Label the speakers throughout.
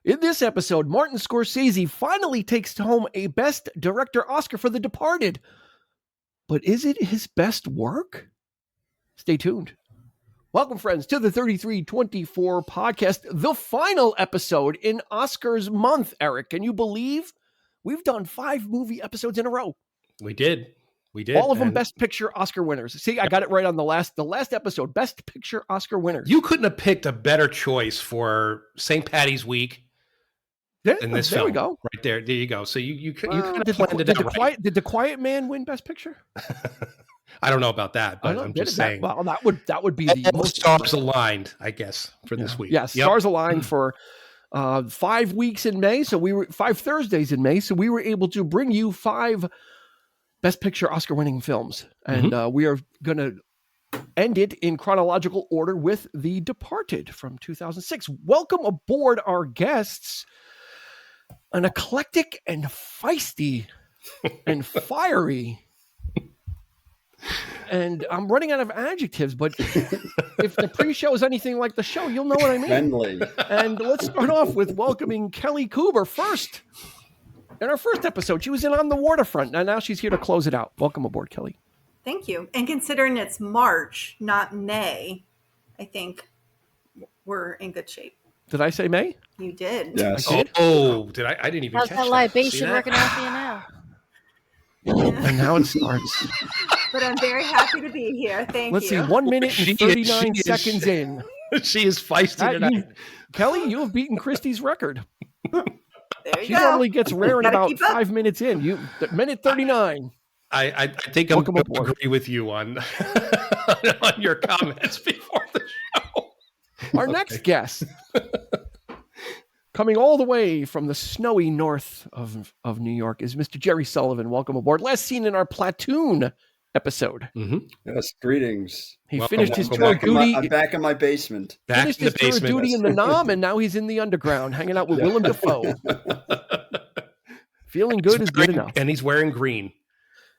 Speaker 1: In this episode, Martin Scorsese finally takes home a Best Director Oscar for The Departed. But is it his best work? Stay tuned. Welcome, friends, to the 3324 podcast, the final episode in Oscars month. Eric, can you believe we've done 5 movie episodes in a row?
Speaker 2: We did.
Speaker 1: All of them Best Picture Oscar winners. See, I got it right on the last episode. Best Picture Oscar winners.
Speaker 2: You couldn't have picked a better choice for St. Patty's Week in this film.
Speaker 1: There we go.
Speaker 2: Right there. There you go. So you kind of planned it out right.
Speaker 1: Did The Quiet Man win Best Picture?
Speaker 2: I don't know about that, but I'm just saying.
Speaker 1: Well, that would be the most
Speaker 2: stars aligned, I guess, for this week.
Speaker 1: Yes, stars aligned for 5 weeks in May. So we were 5 Thursdays in May. So we were able to bring you 5 Best Picture Oscar winning films. And we are going to end it in chronological order with The Departed from 2006. Welcome aboard our guests. An eclectic and feisty and fiery. And I'm running out of adjectives, but if the pre-show is anything like the show, you'll know what I mean.
Speaker 3: Friendly.
Speaker 1: And let's start off with welcoming Kelly Coober first. In our first episode, she was in On the Waterfront, and now she's here to close it out. Welcome aboard, Kelly.
Speaker 4: Thank you. And considering it's March, not May, I think we're in good shape.
Speaker 1: Did I say May?
Speaker 4: You did.
Speaker 3: Yes.
Speaker 1: I did?
Speaker 2: Did I? I didn't even catch that.
Speaker 5: How's that libation working out for you now?
Speaker 1: And now it starts.
Speaker 4: But I'm very happy to be here. Thank
Speaker 1: Let's
Speaker 4: you.
Speaker 1: see, 1 minute and 39 seconds in.
Speaker 2: She is feisty tonight.
Speaker 1: Kelly, you have beaten Christie's record.
Speaker 4: There you
Speaker 1: She
Speaker 4: go.
Speaker 1: normally gets rare in
Speaker 4: Gotta
Speaker 1: about
Speaker 4: keep up.
Speaker 1: 5 minutes in. You minute 39.
Speaker 2: I think I'm
Speaker 1: Welcome
Speaker 2: going to
Speaker 1: aboard.
Speaker 2: agree with you on your comments before the show.
Speaker 1: Our next guest, coming all the way from the snowy north of New York, is Mr. Jerry Sullivan. Welcome aboard. Last seen in our Platoon episode.
Speaker 3: Yes, greetings.
Speaker 1: He
Speaker 2: Welcome,
Speaker 1: finished his
Speaker 2: welcome
Speaker 1: tour of
Speaker 2: back.
Speaker 1: duty.
Speaker 3: I'm back in my basement.
Speaker 2: Back
Speaker 1: Finished
Speaker 2: in the
Speaker 1: his tour of
Speaker 2: basement.
Speaker 1: duty in the Nam, and now he's in the underground, hanging out with Willem Dafoe. Feeling good is good enough.
Speaker 2: And he's wearing green.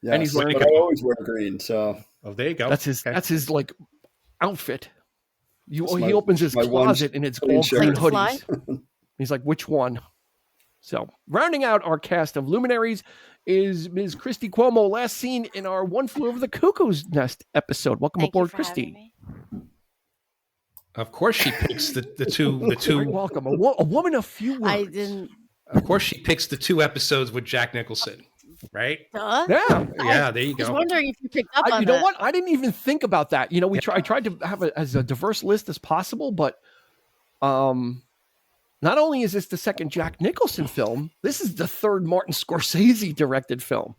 Speaker 3: Yes,
Speaker 1: And he's wearing
Speaker 3: but I always wear green, so
Speaker 2: Oh, there you go.
Speaker 1: That's his.
Speaker 2: Okay.
Speaker 1: That's his like outfit. He
Speaker 3: my-
Speaker 1: opens his
Speaker 3: my one
Speaker 1: closet and it's
Speaker 3: clean
Speaker 1: all clean
Speaker 3: shirt.
Speaker 5: Like the
Speaker 1: hoodies. He's like, which one? So, rounding out our cast of luminaries is Ms. Christy Cuomo, last seen in our One Flew Over the Cuckoo's Nest episode. Welcome
Speaker 5: Thank you
Speaker 1: aboard,
Speaker 5: for having
Speaker 1: Christy.
Speaker 5: me.
Speaker 2: Of course, she picks the
Speaker 1: Very
Speaker 2: two.
Speaker 1: welcome. A woman of few words.
Speaker 5: I didn't.
Speaker 2: Of course, she picks the 2 episodes with Jack Nicholson, right?
Speaker 5: Duh.
Speaker 1: Yeah.
Speaker 2: Yeah, there you
Speaker 5: I was
Speaker 2: go.
Speaker 5: wondering if you picked up on
Speaker 1: You know
Speaker 5: that.
Speaker 1: what? I didn't even think about that. You know, I tried to have it as a diverse list as possible, but not only is this the second Jack Nicholson film, this is the third Martin Scorsese directed film.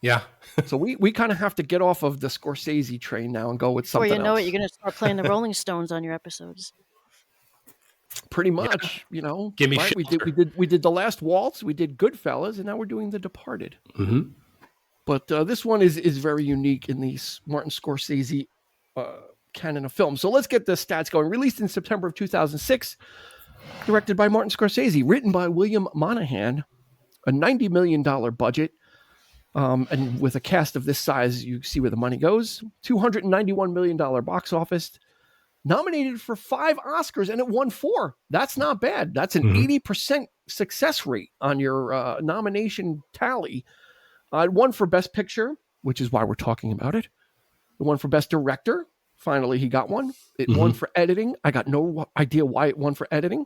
Speaker 2: Yeah.
Speaker 1: So we kind of have to get off of the Scorsese train now and go with
Speaker 5: Before
Speaker 1: something
Speaker 5: you know
Speaker 1: else.
Speaker 5: it, you're going to start playing the Rolling Stones on your episodes.
Speaker 1: Pretty much, you know.
Speaker 2: Give me
Speaker 1: right? We did The Last Waltz, we did Goodfellas, and now we're doing The Departed.
Speaker 2: Mm-hmm.
Speaker 1: But this one is very unique in the Martin Scorsese canon of film. So let's get the stats going. Released in September of 2006, directed by Martin Scorsese, written by William Monahan, a $90 million budget. And with a cast of this size, you see where the money goes. $291 million box office. Nominated for 5 Oscars, and it won 4. That's not bad. That's an 80% success rate on your nomination tally. It won for Best Picture, which is why we're talking about it. It won for Best Director. Finally, he got one. It won for editing. I got no idea why it won for editing.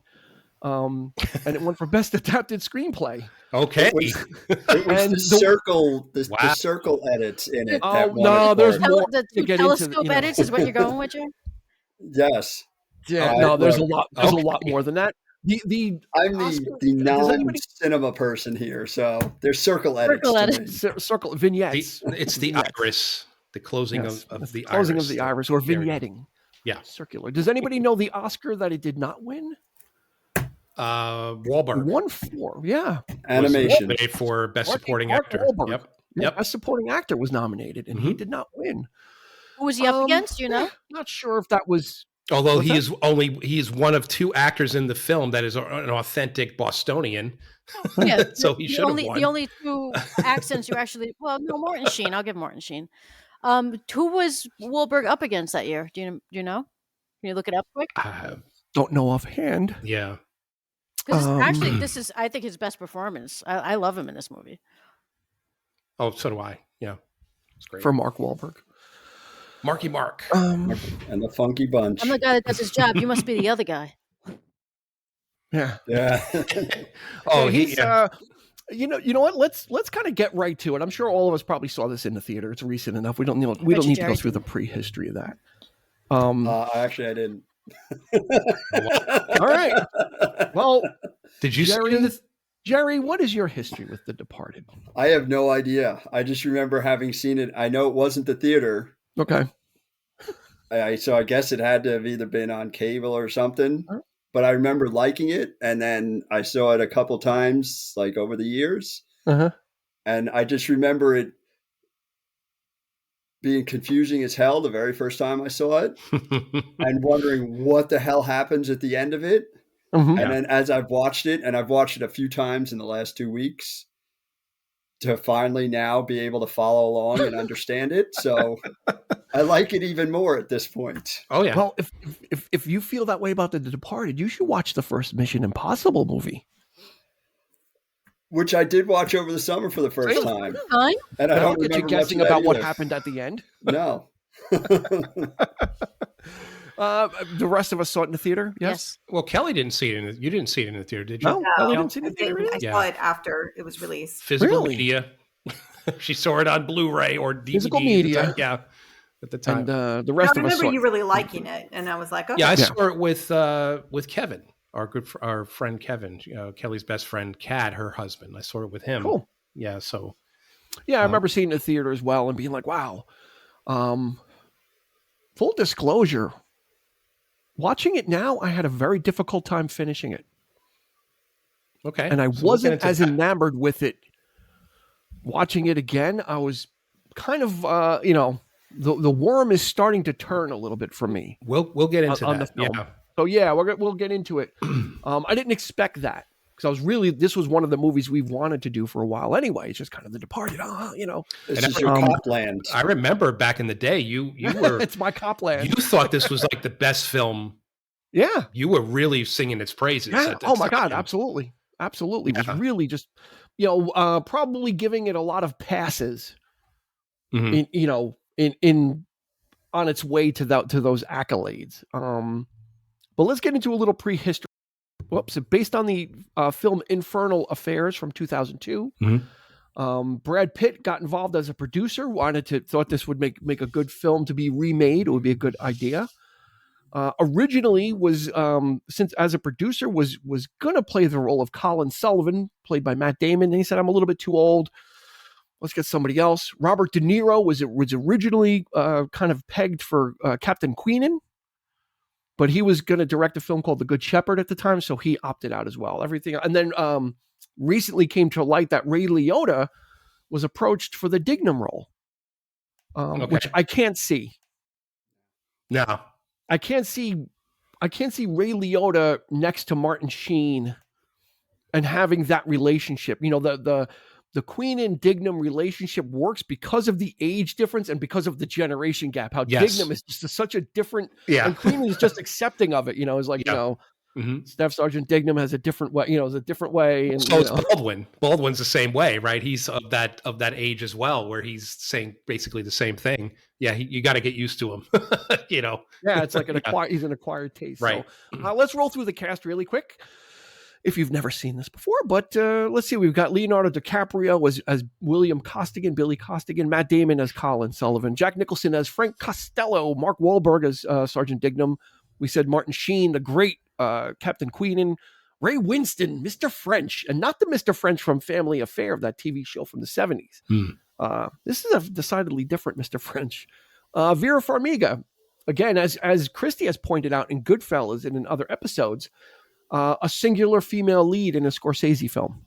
Speaker 1: And it won for Best Adapted Screenplay.
Speaker 2: Okay.
Speaker 3: it was
Speaker 1: And
Speaker 3: the circle, the
Speaker 2: Wow.
Speaker 3: circle edits in it.
Speaker 1: Oh,
Speaker 3: that won
Speaker 1: no,
Speaker 3: it
Speaker 1: there's
Speaker 3: for-
Speaker 1: more.
Speaker 5: The
Speaker 1: to get into
Speaker 5: telescope
Speaker 1: the, you know.
Speaker 5: edits is what you're going with, Jim?
Speaker 3: Yes,
Speaker 1: Yeah, no, there's
Speaker 3: look,
Speaker 1: a lot. There's
Speaker 2: okay.
Speaker 1: a lot more than that. The
Speaker 3: I'm
Speaker 1: Oscar-
Speaker 3: the
Speaker 1: does anybody-
Speaker 3: non-cinema person here, so there's circle edits.
Speaker 5: Circle
Speaker 3: to
Speaker 5: edits.
Speaker 3: me.
Speaker 1: circle vignettes.
Speaker 2: It's the
Speaker 1: Vignettes.
Speaker 2: iris, the closing
Speaker 1: Yes,
Speaker 2: of
Speaker 1: it's
Speaker 2: the
Speaker 1: closing
Speaker 2: iris.
Speaker 1: of the iris, or
Speaker 2: There we go.
Speaker 1: vignetting.
Speaker 2: Yeah.
Speaker 1: Circular. Does anybody know the Oscar that it did not win?
Speaker 2: Wahlberg.
Speaker 1: Won 4. Yeah.
Speaker 3: Animation.
Speaker 2: Nominated for Best
Speaker 1: Mark-
Speaker 2: Supporting
Speaker 1: Mark
Speaker 2: Actor.
Speaker 1: Wahlberg.
Speaker 2: Yep.
Speaker 1: Yeah,
Speaker 2: Yep.
Speaker 1: Best Supporting Actor was nominated, and he did not win.
Speaker 5: Who was he up against? You know?
Speaker 1: Not sure if that was.
Speaker 2: Although
Speaker 1: What's
Speaker 2: he is one of 2 actors in the film that is an authentic Bostonian.
Speaker 5: Yeah.
Speaker 2: So he
Speaker 5: the
Speaker 2: should have
Speaker 5: only
Speaker 2: won.
Speaker 5: the only 2 accents you actually. Well, no, Morton Sheen. I'll give Morton Sheen. Who was Wahlberg up against that year? Do you know? Can you look it up quick?
Speaker 1: Don't know offhand.
Speaker 2: Yeah.
Speaker 5: Because actually, I think his best performance. I love him in this movie.
Speaker 2: Oh, so do I. Yeah, it's great.
Speaker 1: For Mark Wahlberg.
Speaker 2: Marky Mark.
Speaker 3: And the Funky Bunch.
Speaker 5: I'm the guy that does his job. You must be the other guy.
Speaker 1: Yeah.
Speaker 3: Yeah.
Speaker 2: Oh,
Speaker 1: he's you know what? Let's kind of get right to it. I'm sure all of us probably saw this in the theater. It's recent enough. We don't need to go through the prehistory of that.
Speaker 3: Actually, I didn't.
Speaker 1: All right. Well,
Speaker 2: did you
Speaker 1: Jerry, what is your history with The Departed?
Speaker 3: I have no idea. I just remember having seen it. I know it wasn't the theater.
Speaker 1: Okay.
Speaker 3: So I guess it had to have either been on cable or something. But I remember liking it, and then I saw it a couple times, like over the years.
Speaker 1: Uh-huh.
Speaker 3: And I just remember it being confusing as hell the very first time I saw it, and wondering what the hell happens at the end of it.
Speaker 1: Mm-hmm.
Speaker 3: And then as I've watched it, and I've watched it a few times in the last 2 weeks, to finally now be able to follow along and understand it. So I like it even more at this point.
Speaker 2: Oh yeah.
Speaker 1: Well, if you feel that way about The Departed, you should watch the first Mission Impossible movie,
Speaker 3: which I did watch over the summer for the first time. And I don't
Speaker 1: get you
Speaker 3: remember
Speaker 1: guessing
Speaker 3: much of that
Speaker 1: about what
Speaker 3: either.
Speaker 1: happened at the end.
Speaker 3: No.
Speaker 1: The rest of us saw it in the theater. Yes.
Speaker 2: Well, Kelly didn't see it. You didn't see it in the theater, did you?
Speaker 1: No, Kelly didn't see it in the theater.
Speaker 4: I saw it after it was released.
Speaker 2: Physical media. She saw it on Blu-ray or DVD.
Speaker 1: Physical media.
Speaker 2: Yeah. At the time.
Speaker 1: And the rest of us.
Speaker 4: I remember you really liking it, and I was like, okay.
Speaker 2: Yeah, I saw it with Kevin, our friend Kevin, Kelly's best friend, Kat, her husband. I saw it with him.
Speaker 1: Cool.
Speaker 2: Yeah. So.
Speaker 1: Yeah, I remember seeing it in the theater as well and being like, wow. Full disclosure, watching it now, I had a very difficult time finishing it.
Speaker 2: Okay.
Speaker 1: And I wasn't as enamored with it. Watching it again, I was kind of, the worm is starting to turn a little bit for me.
Speaker 2: We'll get into
Speaker 1: on
Speaker 2: that.
Speaker 1: The film.
Speaker 2: Yeah.
Speaker 1: So yeah, we'll get into it. I didn't expect that because this was one of the movies we've wanted to do for a while anyway. It's just kind of The Departed,
Speaker 3: This is your Copland.
Speaker 2: I remember back in the day, you were.
Speaker 1: It's my Copland.
Speaker 2: You thought this was like the best film.
Speaker 1: Yeah.
Speaker 2: You were really singing its praises.
Speaker 1: Yeah. Oh my God. Absolutely. Absolutely. It was really just, probably giving it a lot of passes in on its way to those accolades. But let's get into a little prehistory. Whoops. Based on the film Infernal Affairs from 2002.
Speaker 2: Mm-hmm.
Speaker 1: Brad Pitt got involved as a producer, thought this would make a good film to be remade. It would be a good idea. Originally was, since as a producer was going to play the role of Colin Sullivan, played by Matt Damon. And he said, I'm a little bit too old. Let's get somebody else. Robert De Niro was originally kind of pegged for Captain Queenan, but he was going to direct a film called The Good Shepherd at the time, so he opted out as well. Everything, and then recently came to light that Ray Liotta was approached for the Dignam role, which I can't see.
Speaker 2: No,
Speaker 1: I can't see Ray Liotta next to Martin Sheen and having that relationship. The Queen and Dignam relationship works because of the age difference and because of the generation gap. How Dignam is just such a different, and Queen is just accepting of it. It's like, Staff Sergeant Dignam has a different way, is a different way. And
Speaker 2: so it's Baldwin. Baldwin's the same way, right? He's of that age as well, where he's saying basically the same thing. Yeah, you got to get used to him. Yeah,
Speaker 1: it's like he's an acquired taste.
Speaker 2: Right.
Speaker 1: So let's roll through the cast really quick. If you've never seen this before, but let's see. We've got Leonardo DiCaprio as William Costigan, Billy Costigan, Matt Damon as Colin Sullivan, Jack Nicholson as Frank Costello, Mark Wahlberg as Sergeant Dignam. We said Martin Sheen, the great Captain Queenan, Ray Winston, Mr. French, and not the Mr. French from Family Affair of that TV show from the 70s. This is a decidedly different Mr. French. Vera Farmiga, again, as Christy has pointed out in Goodfellas and in other episodes, a singular female lead in a Scorsese film.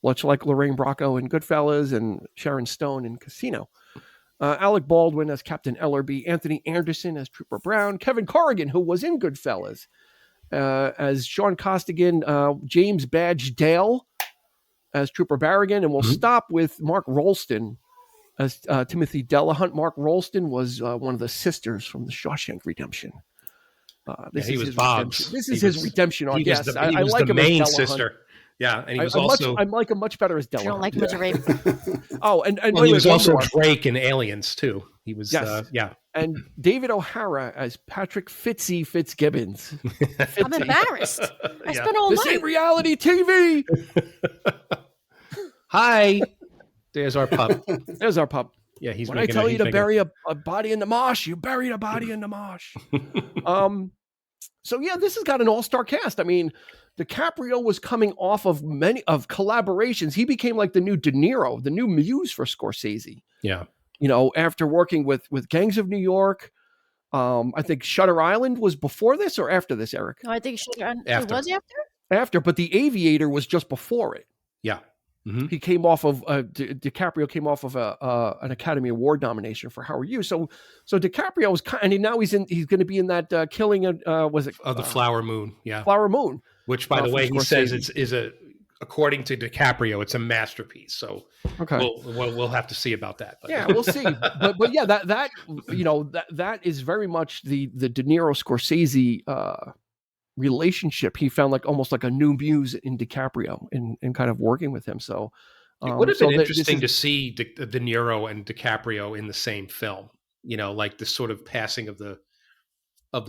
Speaker 1: Much like Lorraine Bracco in Goodfellas and Sharon Stone in Casino. Alec Baldwin as Captain Ellerby, Anthony Anderson as Trooper Brown, Kevin Corrigan, who was in Goodfellas, as Sean Costigan, James Badge Dale as Trooper Barrigan, and we'll stop with Mark Rolston as Timothy Delahunt. Mark Rolston was one of the sisters from the Shawshank Redemption. This
Speaker 2: he
Speaker 1: is
Speaker 2: was
Speaker 1: his
Speaker 2: Bob's.
Speaker 1: redemption. This is his redemption arc.
Speaker 2: He was
Speaker 1: Yes,
Speaker 2: the,
Speaker 1: I
Speaker 2: he was
Speaker 1: like
Speaker 2: the
Speaker 1: him as
Speaker 2: main
Speaker 1: Della Hunt.
Speaker 2: sister. Yeah, and he was also
Speaker 1: I like him much better as
Speaker 5: You
Speaker 1: Della
Speaker 5: don't
Speaker 1: Hunt.
Speaker 5: like him as a rape.
Speaker 1: Oh, and
Speaker 2: well, he
Speaker 1: wait,
Speaker 2: was
Speaker 1: one
Speaker 2: also
Speaker 1: more.
Speaker 2: Drake in Aliens too. He was
Speaker 1: Yes.
Speaker 2: yeah.
Speaker 1: And David O'Hara as Patrick Fitzgibbons.
Speaker 5: I'm embarrassed. I spent all
Speaker 1: This
Speaker 5: night.
Speaker 1: ain't reality TV.
Speaker 2: Hi, there's our pup.
Speaker 1: There's our pup.
Speaker 2: Yeah, he's
Speaker 1: When I
Speaker 2: making
Speaker 1: tell you to
Speaker 2: making
Speaker 1: bury a body in the marsh, you buried a body in the marsh. So yeah, this has got an all-star cast. I mean, DiCaprio was coming off of many of collaborations. He became like the new De Niro, the new muse for Scorsese.
Speaker 2: Yeah.
Speaker 1: After working with Gangs of New York. I think Shutter Island was before this or after this, Eric?
Speaker 5: No, I think
Speaker 2: After.
Speaker 5: was after.
Speaker 1: After, but The Aviator was just before it.
Speaker 2: Yeah. Mm-hmm.
Speaker 1: He came off of DiCaprio came off of an Academy Award nomination for Howard Hughes. So DiCaprio was and now he's going to be in that Killing was it
Speaker 2: the Flower Moon? Yeah,
Speaker 1: Flower Moon.
Speaker 2: Which, by the way, he
Speaker 1: Scorsese.
Speaker 2: says is a according to DiCaprio, it's a masterpiece. So we'll have to see about that. But.
Speaker 1: Yeah, we'll see. but yeah, that is very much the De Niro Scorsese relationship. He found like almost like a new muse in DiCaprio in kind of working with him. So
Speaker 2: it would have been interesting to see De Niro and DiCaprio in the same film. Like this sort of passing of the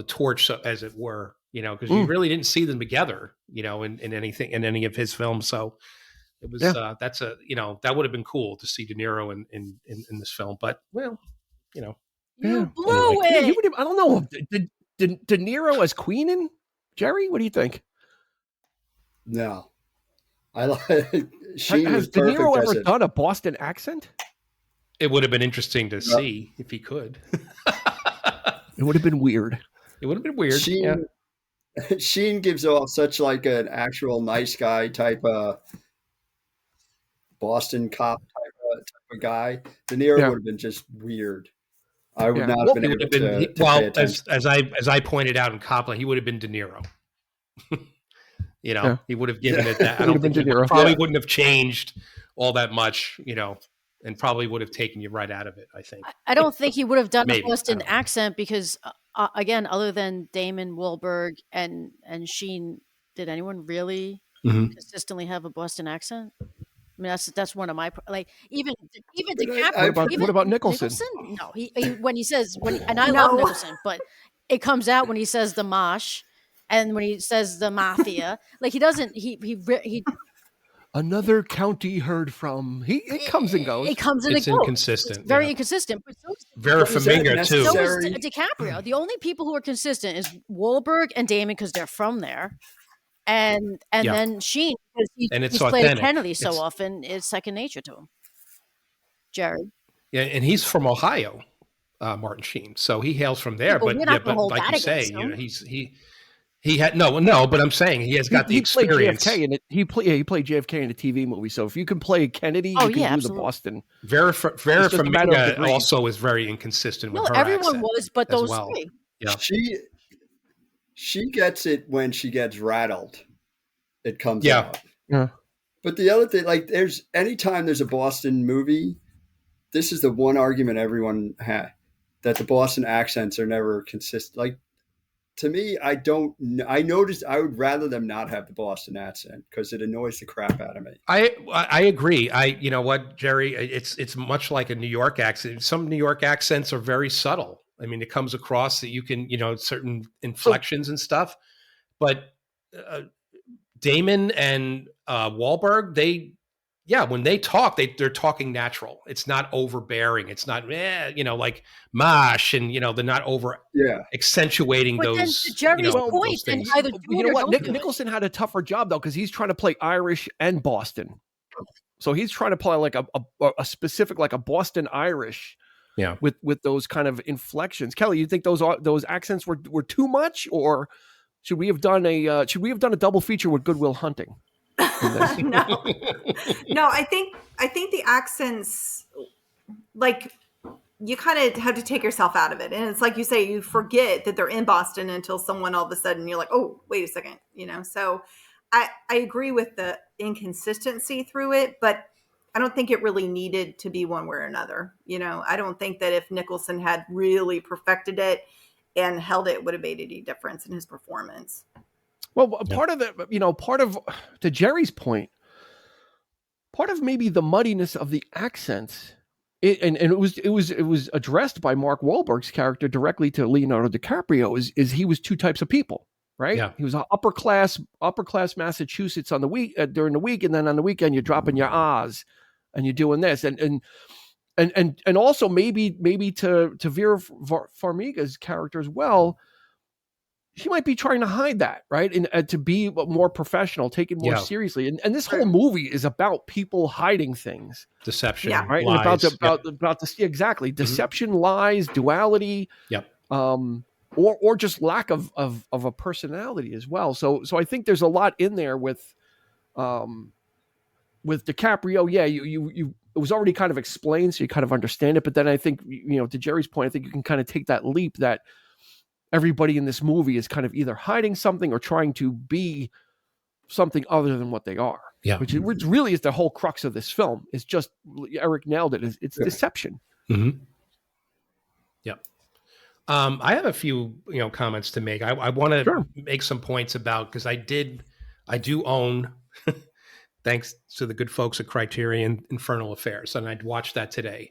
Speaker 2: torch, as it were. Because you really didn't see them together. In anything in any of his films. So it was that would have been cool to see De Niro in this film. But
Speaker 5: You blew
Speaker 1: Yeah,
Speaker 5: it.
Speaker 1: I don't know. De Niro as Queenan? Jerry, what do you think?
Speaker 3: No. I like Sheen
Speaker 1: Has
Speaker 3: was
Speaker 1: De
Speaker 3: perfect
Speaker 1: Niro
Speaker 3: as
Speaker 1: ever
Speaker 3: it.
Speaker 1: done a Boston accent?
Speaker 2: it would have been interesting to see if he could.
Speaker 1: It would have been weird.
Speaker 2: It would have been weird.
Speaker 3: Sheen, Sheen gives off such like an actual nice guy type of Boston cop type of guy. De Niro would have been just weird. I would not have been able to pay attention.
Speaker 2: as I pointed out in Copland, he would have been De Niro. He would have given it that. I don't think he probably wouldn't have changed all that much, and probably would have taken you right out of it, I think.
Speaker 5: I don't think he would have done
Speaker 2: Maybe.
Speaker 5: a Boston accent because, again, other than Damon, Wahlberg, and Sheen, did anyone really consistently have a Boston accent? I mean, that's one of my even DiCaprio.
Speaker 1: What about Nicholson?
Speaker 5: No, he when he says and I love Nicholson, but it comes out when he says the mosh, and when he says the mafia. Like he doesn't. He
Speaker 1: Another county heard from. It comes and goes.
Speaker 5: It comes and
Speaker 2: It's
Speaker 5: it goes.
Speaker 2: inconsistent.
Speaker 5: It's very inconsistent. But
Speaker 2: Vera Farmiga too.
Speaker 5: So is DiCaprio. The only people who are consistent is Wahlberg and Damon because they're from there. And then Sheen, because he's played
Speaker 2: authentic.
Speaker 5: Kennedy so often, it's second nature to him. Jared.
Speaker 2: Yeah, and he's from Ohio, Martin Sheen. So he hails from there. But like you say, he had but I'm saying he has got the experience.
Speaker 1: He played JFK in a TV movie. So if you can play Kennedy, you can do
Speaker 5: absolutely.
Speaker 1: the Boston.
Speaker 2: Vera Farmiga also is very inconsistent with her
Speaker 5: everyone
Speaker 2: accent
Speaker 5: was, but those
Speaker 2: well.
Speaker 5: three.
Speaker 2: Yeah.
Speaker 3: She gets it when she gets rattled. It comes out.
Speaker 1: Yeah.
Speaker 3: But the other thing, like anytime there's a Boston movie, this is the one argument everyone had, that the Boston accents are never consistent. Like, to me, I noticed I would rather them not have the Boston accent because it annoys the crap out of me.
Speaker 2: I agree. You know what, Jerry, it's much like a New York accent. Some New York accents are very subtle. I mean, it comes across that you can, certain inflections and stuff. But Damon and Wahlberg, when they talk, they're talking natural. It's not overbearing. It's not, like Mosh, and they're not over accentuating
Speaker 5: but
Speaker 2: those.
Speaker 5: Then to Jerry's point,
Speaker 2: things.
Speaker 5: and either
Speaker 1: You know what? Nicholson had a tougher job though because he's trying to play Irish and Boston, so he's trying to play like a specific like a Boston Irish.
Speaker 2: Yeah,
Speaker 1: with those kind of inflections. Kelly, you think those accents were too much, or should we have done a double feature with Good Will Hunting?
Speaker 4: No, I think the accents, like, you kind of have to take yourself out of it, and it's like you say, you forget that they're in Boston until someone all of a sudden you're like, oh, wait a second, So I agree with the inconsistency through it, but I don't think it really needed to be one way or another. I don't think that if Nicholson had really perfected it and held it would have made any difference in his performance.
Speaker 1: Well, part of to Jerry's point, part of maybe the muddiness of the accents, and it was addressed by Mark Wahlberg's character directly to Leonardo DiCaprio, is he was two types of people, right?
Speaker 2: Yeah.
Speaker 1: He was an upper class Massachusetts on the week during the week, and then on the weekend you're dropping your ahs and you're doing this, and also maybe to Vera Farmiga's character as well. She might be trying to hide that, right? And to be more professional, take it more seriously. And this whole movie is about people hiding things,
Speaker 2: deception,
Speaker 1: right?
Speaker 2: lies.
Speaker 1: And about this, exactly, deception, lies, duality, or just lack of a personality as well. So I think there's a lot in there with DiCaprio. Yeah, you it was already kind of explained, so you kind of understand it. But then I think, to Jerry's point, I think you can kind of take that leap that everybody in this movie is kind of either hiding something or trying to be something other than what they are.
Speaker 2: Yeah.
Speaker 1: Which really is the whole crux of this film. It's just, Eric nailed it. It's deception.
Speaker 2: Mm-hmm. Yeah. I have a few, comments to make. I want to make some points about, because I do own, thanks to the good folks at Criterion, Infernal Affairs. And I'd watched that today.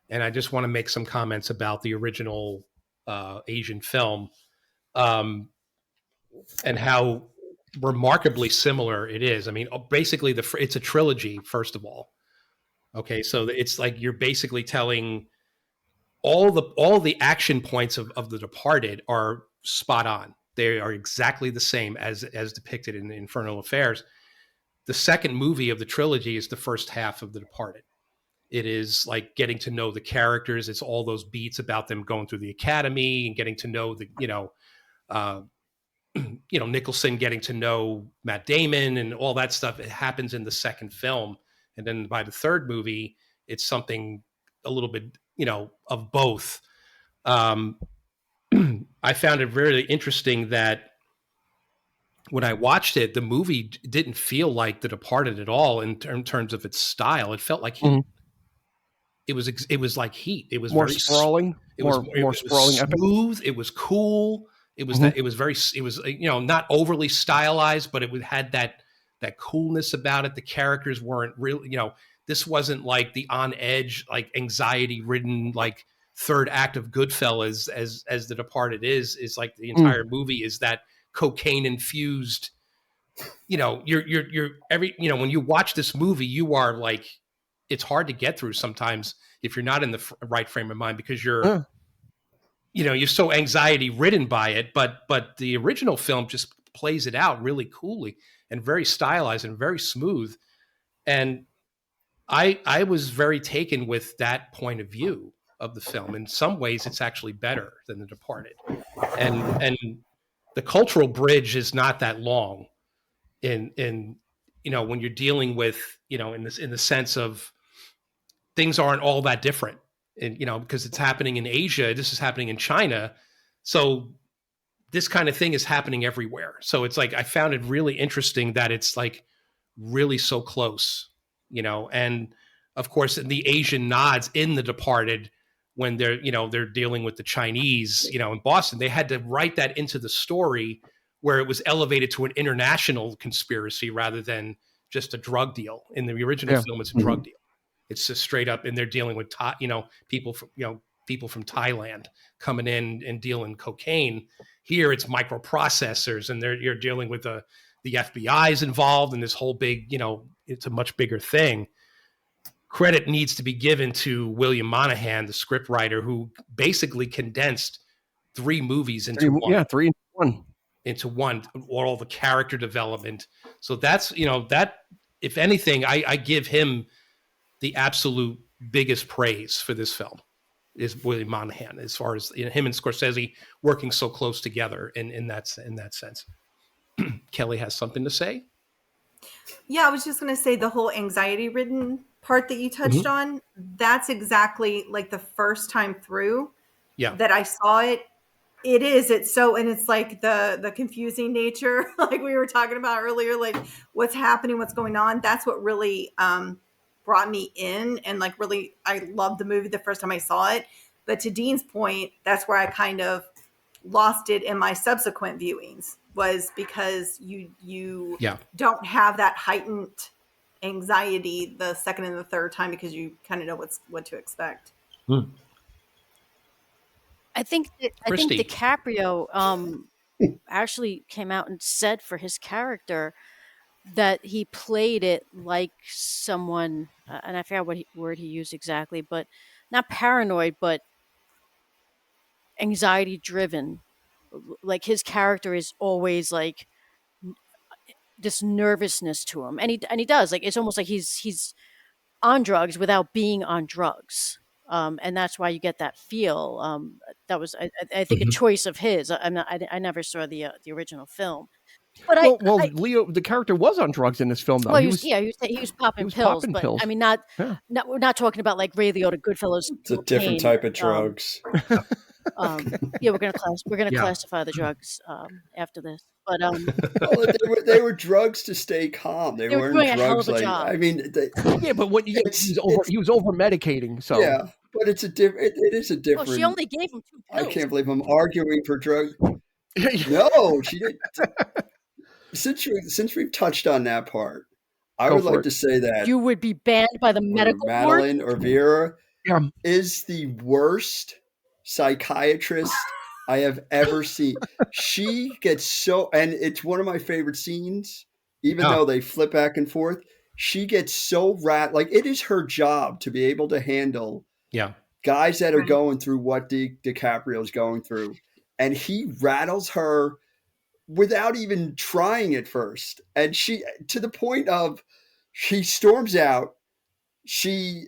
Speaker 2: And I just want to make some comments about the original Asian film, and how remarkably similar it is. I mean, basically it's a trilogy, first of all. Okay. So it's like, you're basically telling all the action points of The Departed are spot on. They are exactly the same as depicted in the Infernal Affairs. The second movie of the trilogy is the first half of The Departed. It is like getting to know the characters. It's all those beats about them going through the academy and getting to know Nicholson getting to know Matt Damon and all that stuff. It happens in the second film. And then by the third movie, it's something a little bit, of both. I found it really interesting that when I watched it, the movie didn't feel like The Departed at all in terms of its style. It felt like Heat. Mm-hmm. It was like Heat. It was
Speaker 1: more
Speaker 2: very
Speaker 1: sprawling. It was sprawling,
Speaker 2: smooth. Epic. It was cool. It was that. It was very. It was not overly stylized, but it had that coolness about it. The characters weren't really. This wasn't like the on edge, like anxiety ridden, like third act of Goodfellas as The Departed is like the entire movie is that cocaine infused. You're when you watch this movie, you are like, it's hard to get through sometimes if you're not in the right frame of mind, because you're so anxiety ridden by it. But the original film just plays it out really coolly and very stylized and very smooth. And I was very taken with that point of view of the film. In some ways, it's actually better than The Departed. And the cultural bridge is not that long in when you're dealing with, in the sense of things aren't all that different, and because it's happening in Asia, this is happening in China, so this kind of thing is happening everywhere. So it's like, I found it really interesting that it's like really so close, and of course the Asian nods in The Departed when they're dealing with the Chinese, in Boston. They had to write that into the story where it was elevated to an international conspiracy rather than just a drug deal. In the original film, it's a drug deal. It's just straight up, and they're dealing with people from Thailand coming in and dealing cocaine. Here, it's microprocessors, and you're dealing with the FBI's involved in this whole big, it's a much bigger thing. Credit needs to be given to William Monahan, the scriptwriter, who basically condensed 3 movies into one.
Speaker 1: Yeah, 3
Speaker 2: into one, or all the character development. So that's, that, if anything, I give him the absolute biggest praise for this film, is William Monahan, as far as him and Scorsese working so close together in that sense. Kelly has something to say.
Speaker 4: Yeah, I was just going to say the whole anxiety ridden part that you touched on. That's exactly like the first time through that I saw it. It's so, and it's like the confusing nature, like we were talking about earlier, like what's happening, what's going on. That's what really brought me in, and like really, I loved the movie the first time I saw it. But to Dean's point, that's where I kind of lost it in my subsequent viewings, was because you
Speaker 2: Yeah.
Speaker 4: don't have that heightened anxiety the second and the third time, because you kind of know what to expect.
Speaker 5: I think
Speaker 2: Christy.
Speaker 5: DiCaprio actually came out and said for his character that he played it like someone, and I forgot what word he used exactly, but not paranoid, but anxiety driven. Like his character is always like this nervousness to him, and he does, like, it's almost like he's on drugs without being on drugs. And that's why you get that feel. That was, I think, a choice of his. I never saw the original film, but
Speaker 1: Leo, the character was on drugs in this film, though.
Speaker 5: well, he was popping pills,
Speaker 1: popping
Speaker 5: but
Speaker 1: pills.
Speaker 5: I mean,
Speaker 1: Yeah.
Speaker 5: we're not talking about like Ray Liotta, Goodfellas.
Speaker 3: It's a different type of drugs.
Speaker 5: Yeah, we're gonna classify the drugs after this, but
Speaker 3: Well, they were drugs to stay calm. They
Speaker 5: They were
Speaker 3: weren't
Speaker 5: doing a hell
Speaker 3: drugs
Speaker 5: of a
Speaker 3: like,
Speaker 5: job.
Speaker 3: I mean,
Speaker 1: Yeah, but what he was over medicating. So
Speaker 3: yeah, but it's a different. It is a
Speaker 5: well,
Speaker 3: different.
Speaker 5: she only gave him 2
Speaker 3: I
Speaker 5: pills.
Speaker 3: can't believe I'm arguing for drugs. No, she didn't. Since we've touched on that part, I
Speaker 1: Go
Speaker 3: would
Speaker 1: for
Speaker 3: like
Speaker 1: it.
Speaker 3: to say that
Speaker 5: You would be banned by the medical board.
Speaker 3: Madeline or Vera
Speaker 1: Yeah.
Speaker 3: is the worst psychiatrist I have ever seen. She gets so, and it's one of my favorite scenes, even though they flip back and forth. She gets so like it is her job to be able to handle guys that are going through what DiCaprio's going through, and he rattles her without even trying at first. And she, to the point of, she storms out, she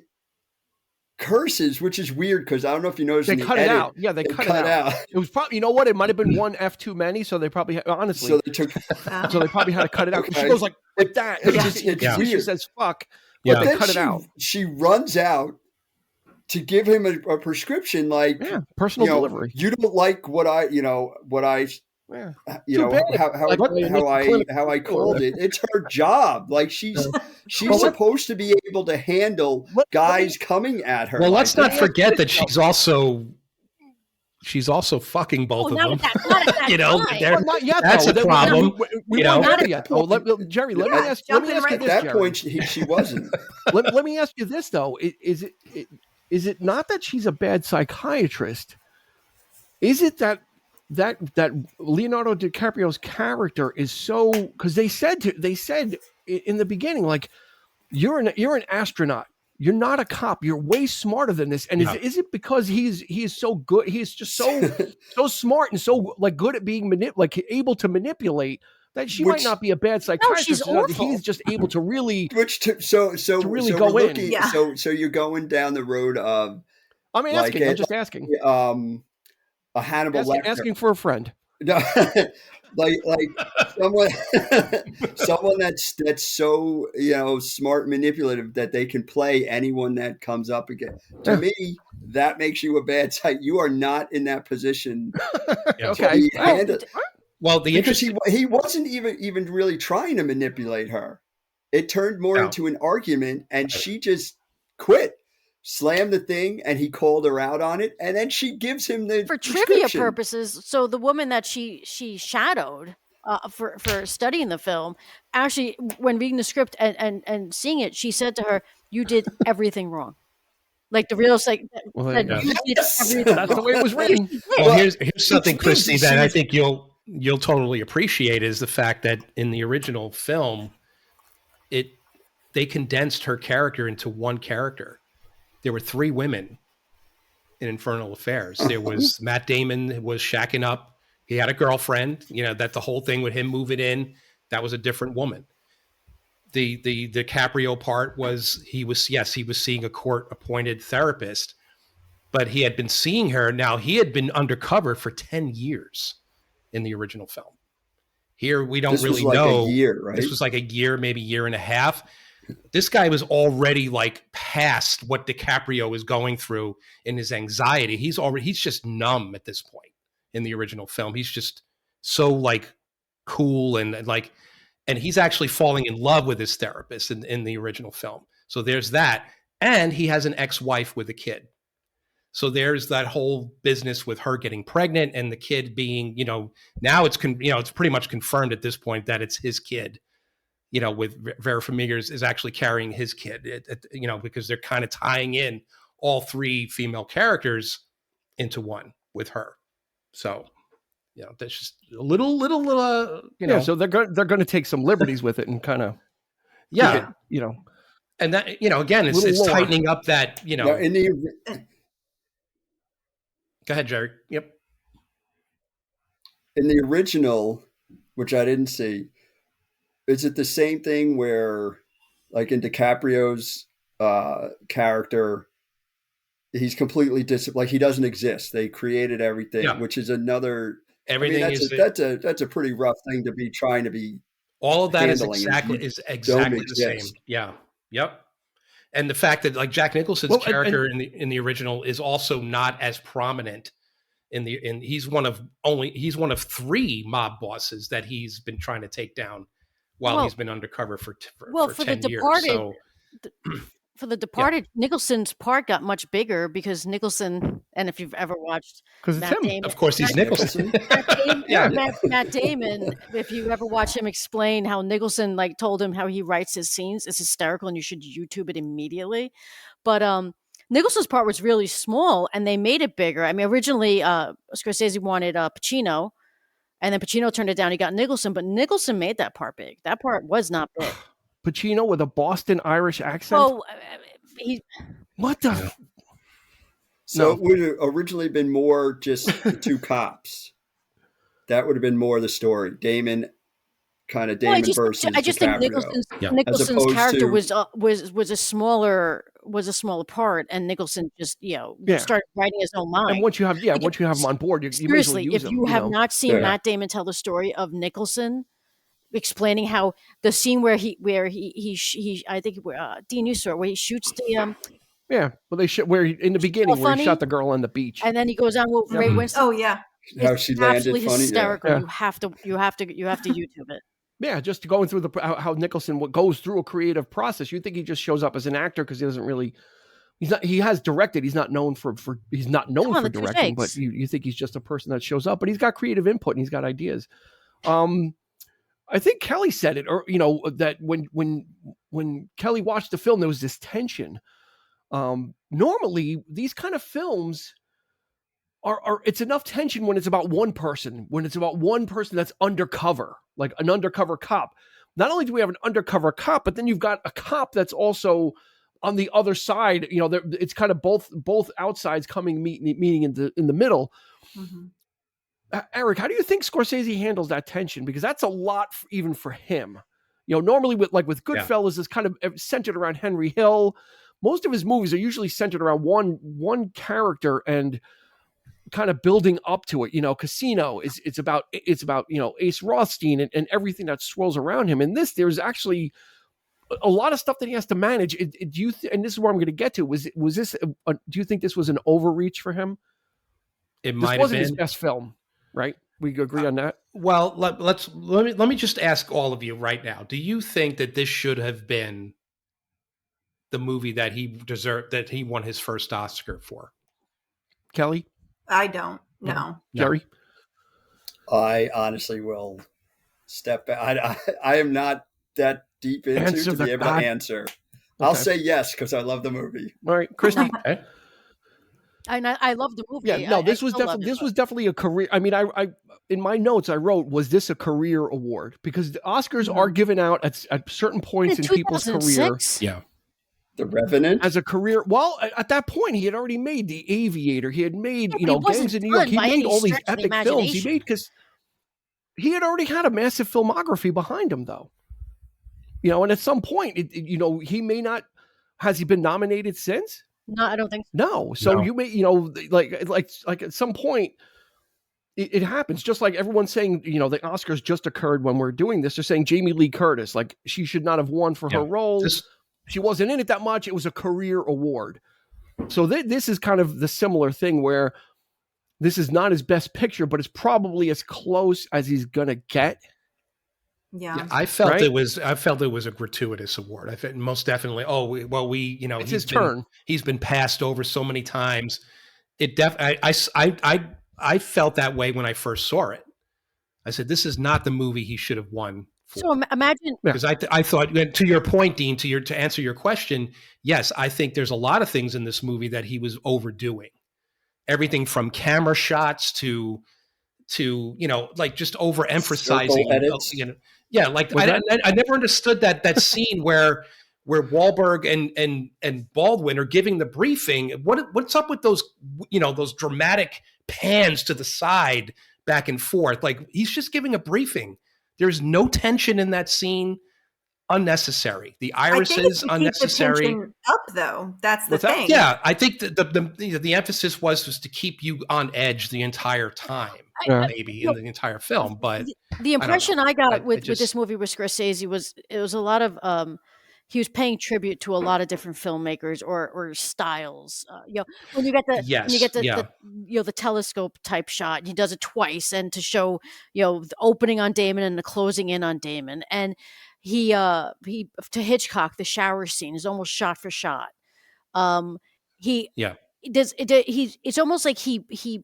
Speaker 3: curses, which is weird because I don't know if you noticed
Speaker 1: They
Speaker 3: in the
Speaker 1: cut it
Speaker 3: edit,
Speaker 1: out. Yeah, they cut it out. It was probably, you know what? It might have been one F too many, so they probably honestly.
Speaker 3: So they took.
Speaker 1: So they probably had to cut it out.
Speaker 3: Okay.
Speaker 1: She goes like that.
Speaker 3: It's
Speaker 1: She
Speaker 3: weird.
Speaker 1: says "fuck,"
Speaker 3: But
Speaker 1: but they
Speaker 3: then
Speaker 1: cut it out.
Speaker 3: She runs out to give him a prescription, like
Speaker 1: personal delivery.
Speaker 3: You don't like what I,
Speaker 1: Too bad.
Speaker 3: how I called it. It's her job. Like she's supposed to be able to handle guys coming at her.
Speaker 2: Well, let's not forget that she's also fucking both of them. That's a problem.
Speaker 1: Jerry, let me ask you this.
Speaker 3: At that point, she wasn't.
Speaker 1: Let me ask you this though: is it not that she's a bad psychiatrist? Is it that Leonardo DiCaprio's character is so, because they said in the beginning, like, you're an astronaut. You're not a cop. You're way smarter than this. And is it because he is so good? He is just so smart and so like good at being able to manipulate that she might not be a bad psychiatrist.
Speaker 5: No, she's awful.
Speaker 1: He's just able to really
Speaker 3: really
Speaker 1: go in.
Speaker 3: So you're going down the road of.
Speaker 1: I'm asking. I'm just asking.
Speaker 3: A Hannibal Lecter.
Speaker 1: Asking for a friend.
Speaker 3: No, like someone that's so smart, manipulative that they can play anyone that comes up again. To me, that makes you a bad side. You are not in that position.
Speaker 1: Okay.
Speaker 2: Well,
Speaker 3: because he wasn't even really trying to manipulate her. It turned more into an argument, and she just quit. Slammed the thing, and he called her out on it, and then she gives him the
Speaker 5: for trivia purposes. So the woman that she shadowed for studying the film, actually, when reading the script and seeing it, she said to her, "You did everything wrong." Like the real you did everything.
Speaker 1: That's the way it was written.
Speaker 2: Well, here's something, Christy, that I think you'll totally appreciate is the fact that in the original film, they condensed her character into one character. There were 3 women in Infernal Affairs. There was Matt Damon who was shacking up. He had a girlfriend, that the whole thing with him moving in, that was a different woman. The DiCaprio part was he was seeing a court-appointed therapist, but he had been seeing her. Now, he had been undercover for 10 years in the original film. Here, we don't really know.
Speaker 3: A year, right?
Speaker 2: This was like a year, maybe year and a half. This guy was already like past what DiCaprio is going through in his anxiety. He's just numb at this point in the original film. He's just so like cool and he's actually falling in love with his therapist in the original film. So there's that. And he has an ex-wife with a kid. So there's that whole business with her getting pregnant and the kid being, now it's it's pretty much confirmed at this point that it's his kid. With Vera Farmiga's is actually carrying his kid. Because they're kind of tying in all three female characters into one with her. So, that's just a little.
Speaker 1: So they're going to take some liberties with it and kind of,
Speaker 2: and that again, it's tightening up that
Speaker 3: Now, in the
Speaker 2: Go ahead, Jerry. Yep.
Speaker 3: In the original, which I didn't see, is it the same thing where, like in DiCaprio's character, he's completely like he doesn't exist. They created everything, which is another.
Speaker 2: Everything
Speaker 3: that's a pretty rough thing to be trying to be.
Speaker 2: All of that is exactly the same. Yeah. Yep. And the fact that like Jack Nicholson's character in the original is also not as prominent he's one of 3 mob bosses that he's been trying to take down while he's been undercover for 10 years. So
Speaker 5: for The Departed, Nicholson's part got much bigger because Nicholson, and if you've ever watched Matt Damon,
Speaker 2: of course he's Nicholson.
Speaker 5: Matt Damon, if you ever watch him explain how Nicholson like told him how he writes his scenes, it's hysterical and you should YouTube it immediately. But Nicholson's part was really small and they made it bigger. I mean, originally Scorsese wanted Pacino, and then Pacino turned it down. He got Nicholson, but Nicholson made that part big. That part was not big.
Speaker 1: Pacino with a Boston Irish accent?
Speaker 5: Oh,
Speaker 1: what the?
Speaker 3: So it would have originally been more just the 2 cops. That would have been more the story. Damon versus
Speaker 5: I just think Nicholson's character was a smaller part, and Nicholson just started writing his own line.
Speaker 1: And once you have him on board, you
Speaker 5: seriously,
Speaker 1: may as well use
Speaker 5: if you have not seen Matt Damon tell the story of Nicholson, explaining how the scene where he I think Dean, you saw it, where he shoots the
Speaker 1: where in the beginning where he shot the girl on the beach,
Speaker 5: and then he goes on with Ray Winston.
Speaker 4: Oh yeah,
Speaker 3: how she landed funny.
Speaker 5: Hysterical.
Speaker 3: Yeah.
Speaker 5: You have to YouTube it.
Speaker 1: Yeah, just going through how Nicholson goes through a creative process. You think he just shows up as an actor because he doesn't really. He has directed. He's not known for directing, but you think he's just a person that shows up. But he's got creative input and he's got ideas. I think Kelly said it, or that when Kelly watched the film, there was this tension. Normally, these kind of films are it's enough tension when it's about one person that's undercover, like an undercover cop. Not only do we have an undercover cop, but then you've got a cop that's also on the other side. It's kind of both outsides meeting in the middle. Mm-hmm. Eric, how do you think Scorsese handles that tension? Because that's a lot even for him. Normally with Goodfellas is kind of centered around Henry Hill. Most of his movies are usually centered around one character and kind of building up to it. Casino it's about Ace Rothstein and everything that swirls around him. And there's actually a lot of stuff that he has to manage. And this is where I'm going to get to. Was this? Do you think this was an overreach for him?
Speaker 2: It
Speaker 1: might have been his best film. Right? We agree on that?
Speaker 2: Well, let me just ask all of you right now. Do you think that this should have been the movie that he deserved, that he won his first Oscar for?
Speaker 1: Kelly?
Speaker 4: I don't. No.
Speaker 1: Jerry?
Speaker 3: I honestly will step back. I am not that deep into to be able to answer. Okay. I'll say yes because I love the movie.
Speaker 1: All right. Christy?
Speaker 2: Okay.
Speaker 5: I love the movie.
Speaker 1: Yeah, no, this was definitely a career. I mean, I in my notes I wrote, was this a career award? Because the Oscars are given out at certain points in people's career.
Speaker 2: Yeah.
Speaker 3: The Revenant
Speaker 1: as a career. Well, at that point, he had already made The Aviator. He had made Gangs in New York. He made all these epic films. He made because he had already had a massive filmography behind him, though. And at some point, he may not. Has he been nominated since?
Speaker 5: No, I don't think so.
Speaker 1: No. So you may, like at some point it happens. Just like everyone's saying, the Oscars just occurred when we're doing this. They're saying Jamie Lee Curtis, like she should not have won for her role. She wasn't in it that much. It was a career award. So this is kind of the similar thing where this is not his best picture, but it's probably as close as he's going to get.
Speaker 4: Yeah.
Speaker 2: I felt it was a gratuitous award. I think most definitely. It's
Speaker 1: his turn.
Speaker 2: He's been passed over so many times. I felt that way when I first saw it. I said, this is not the movie he should have won for.
Speaker 5: So imagine,
Speaker 2: because I thought, to your point, Dean, to answer your question, yes, I think there's a lot of things in this movie that he was overdoing. Everything from camera shots to like just overemphasizing. Like I never understood that scene where Wahlberg and Baldwin are giving the briefing. What's up with those those dramatic pans to the side, back and forth? Like, he's just giving a briefing. There's no tension in that scene. Unnecessary. The irises unnecessary.
Speaker 4: Keep the tension up, though. That's the thing.
Speaker 2: Yeah, I think the emphasis was to keep you on edge the entire time, maybe in the entire film. But
Speaker 5: the impression I got with this movie with Scorsese was it was a lot of he was paying tribute to a lot of different filmmakers or styles. When you get the telescope type shot, he does it twice, and to show the opening on Damon and the closing in on Damon, and he to Hitchcock, the shower scene is almost shot for shot. It's almost like he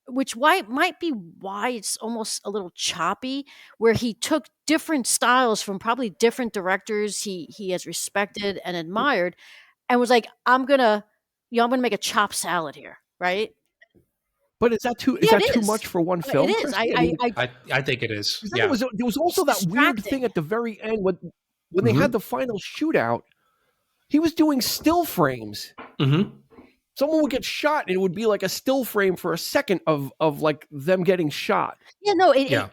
Speaker 5: which might be why it's almost a little choppy, where he took different styles from probably different directors he has respected and admired, and was like, I'm gonna make a chopped salad here, right?
Speaker 1: But is that too much for one film?
Speaker 5: It is.
Speaker 2: I think it is.
Speaker 1: Yeah. There was also that weird thing at the very end when they had the final shootout. He was doing still frames. Mm-hmm. Someone would get shot, and it would be like a still frame for a second of like them getting shot.
Speaker 5: Yeah, no,
Speaker 1: he's done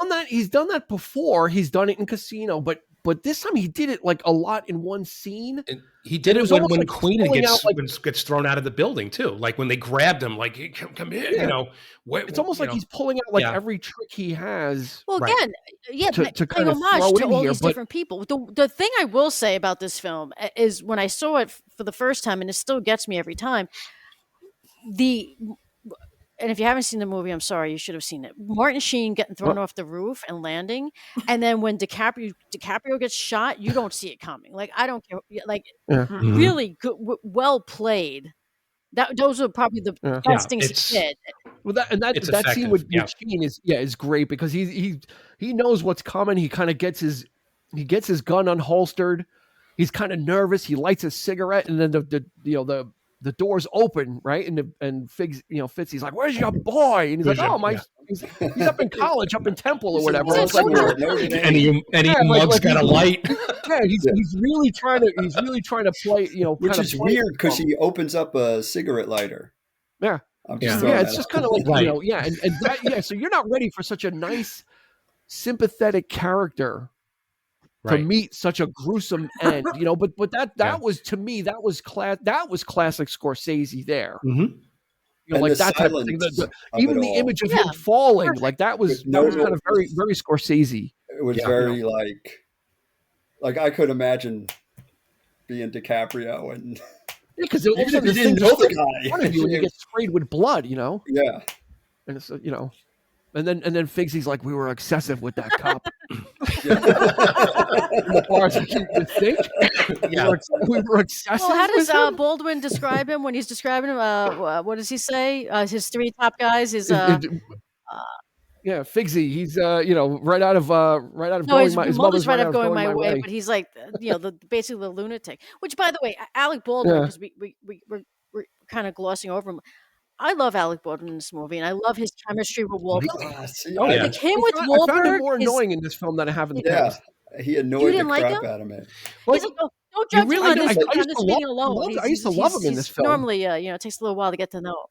Speaker 1: that. He's done that before. He's done it in Casino, but this time he did it like a lot in one scene.
Speaker 2: And he did it when like Queen gets thrown out of the building too. Like when they grabbed him, like, come here,
Speaker 1: it's almost like he's pulling out like every trick he has.
Speaker 5: Well, again, to kind of homage to all these different people. The thing I will say about this film is when I saw it for the first time, and it still gets me every time. And if you haven't seen the movie, I'm sorry, you should have seen it. Martin Sheen getting thrown off the roof and landing, and then when DiCaprio gets shot, you don't see it coming. Like, I don't care. Like, really good, well played. Those are probably the best things he did.
Speaker 1: Well, that scene with Sheen is great because he knows what's coming. He kind of gets his gun unholstered. He's kind of nervous. He lights a cigarette, and then the doors open, right? And Fitz, he's like, "Where's your boy?" And he's like, "Oh, he's up in college, up in Temple or whatever."
Speaker 2: Any mug's got a light.
Speaker 1: Yeah, he's really trying to play,
Speaker 3: which is weird because he opens up a cigarette lighter.
Speaker 1: Yeah, it's just kind of like So you're not ready for such a nice, sympathetic character. To meet such a gruesome end, but that was, to me, that was classic Scorsese there.
Speaker 3: Mm-hmm.
Speaker 1: Like that type of thing. Even the image of him falling, like that was kind of very, very Scorsese.
Speaker 3: It was very like I could imagine being DiCaprio and
Speaker 1: because all of a sudden the thing just in front of you and you get sprayed with blood, Yeah, and it's And then Figgsy's like, we were excessive with that cop. In the bars, you think? Yeah, we were excessive.
Speaker 5: Well, how does Baldwin describe him when he's describing him? What does he say? His three top guys.
Speaker 1: Figgsy. He's right out of his mother's
Speaker 5: right out of going my way. But he's like basically the lunatic. Which, by the way, Alec Baldwin, because we're kind of glossing over him. I love Alec Baldwin in this movie, and I love his chemistry with Wahlberg.
Speaker 1: Like him with Wahlberg, I found him more annoying in this film than I have in the past.
Speaker 3: He annoyed the crap out of me.
Speaker 5: He's like, don't judge him on this meeting alone.
Speaker 1: I used to love him in this film.
Speaker 5: Normally, it takes a little while to get to know.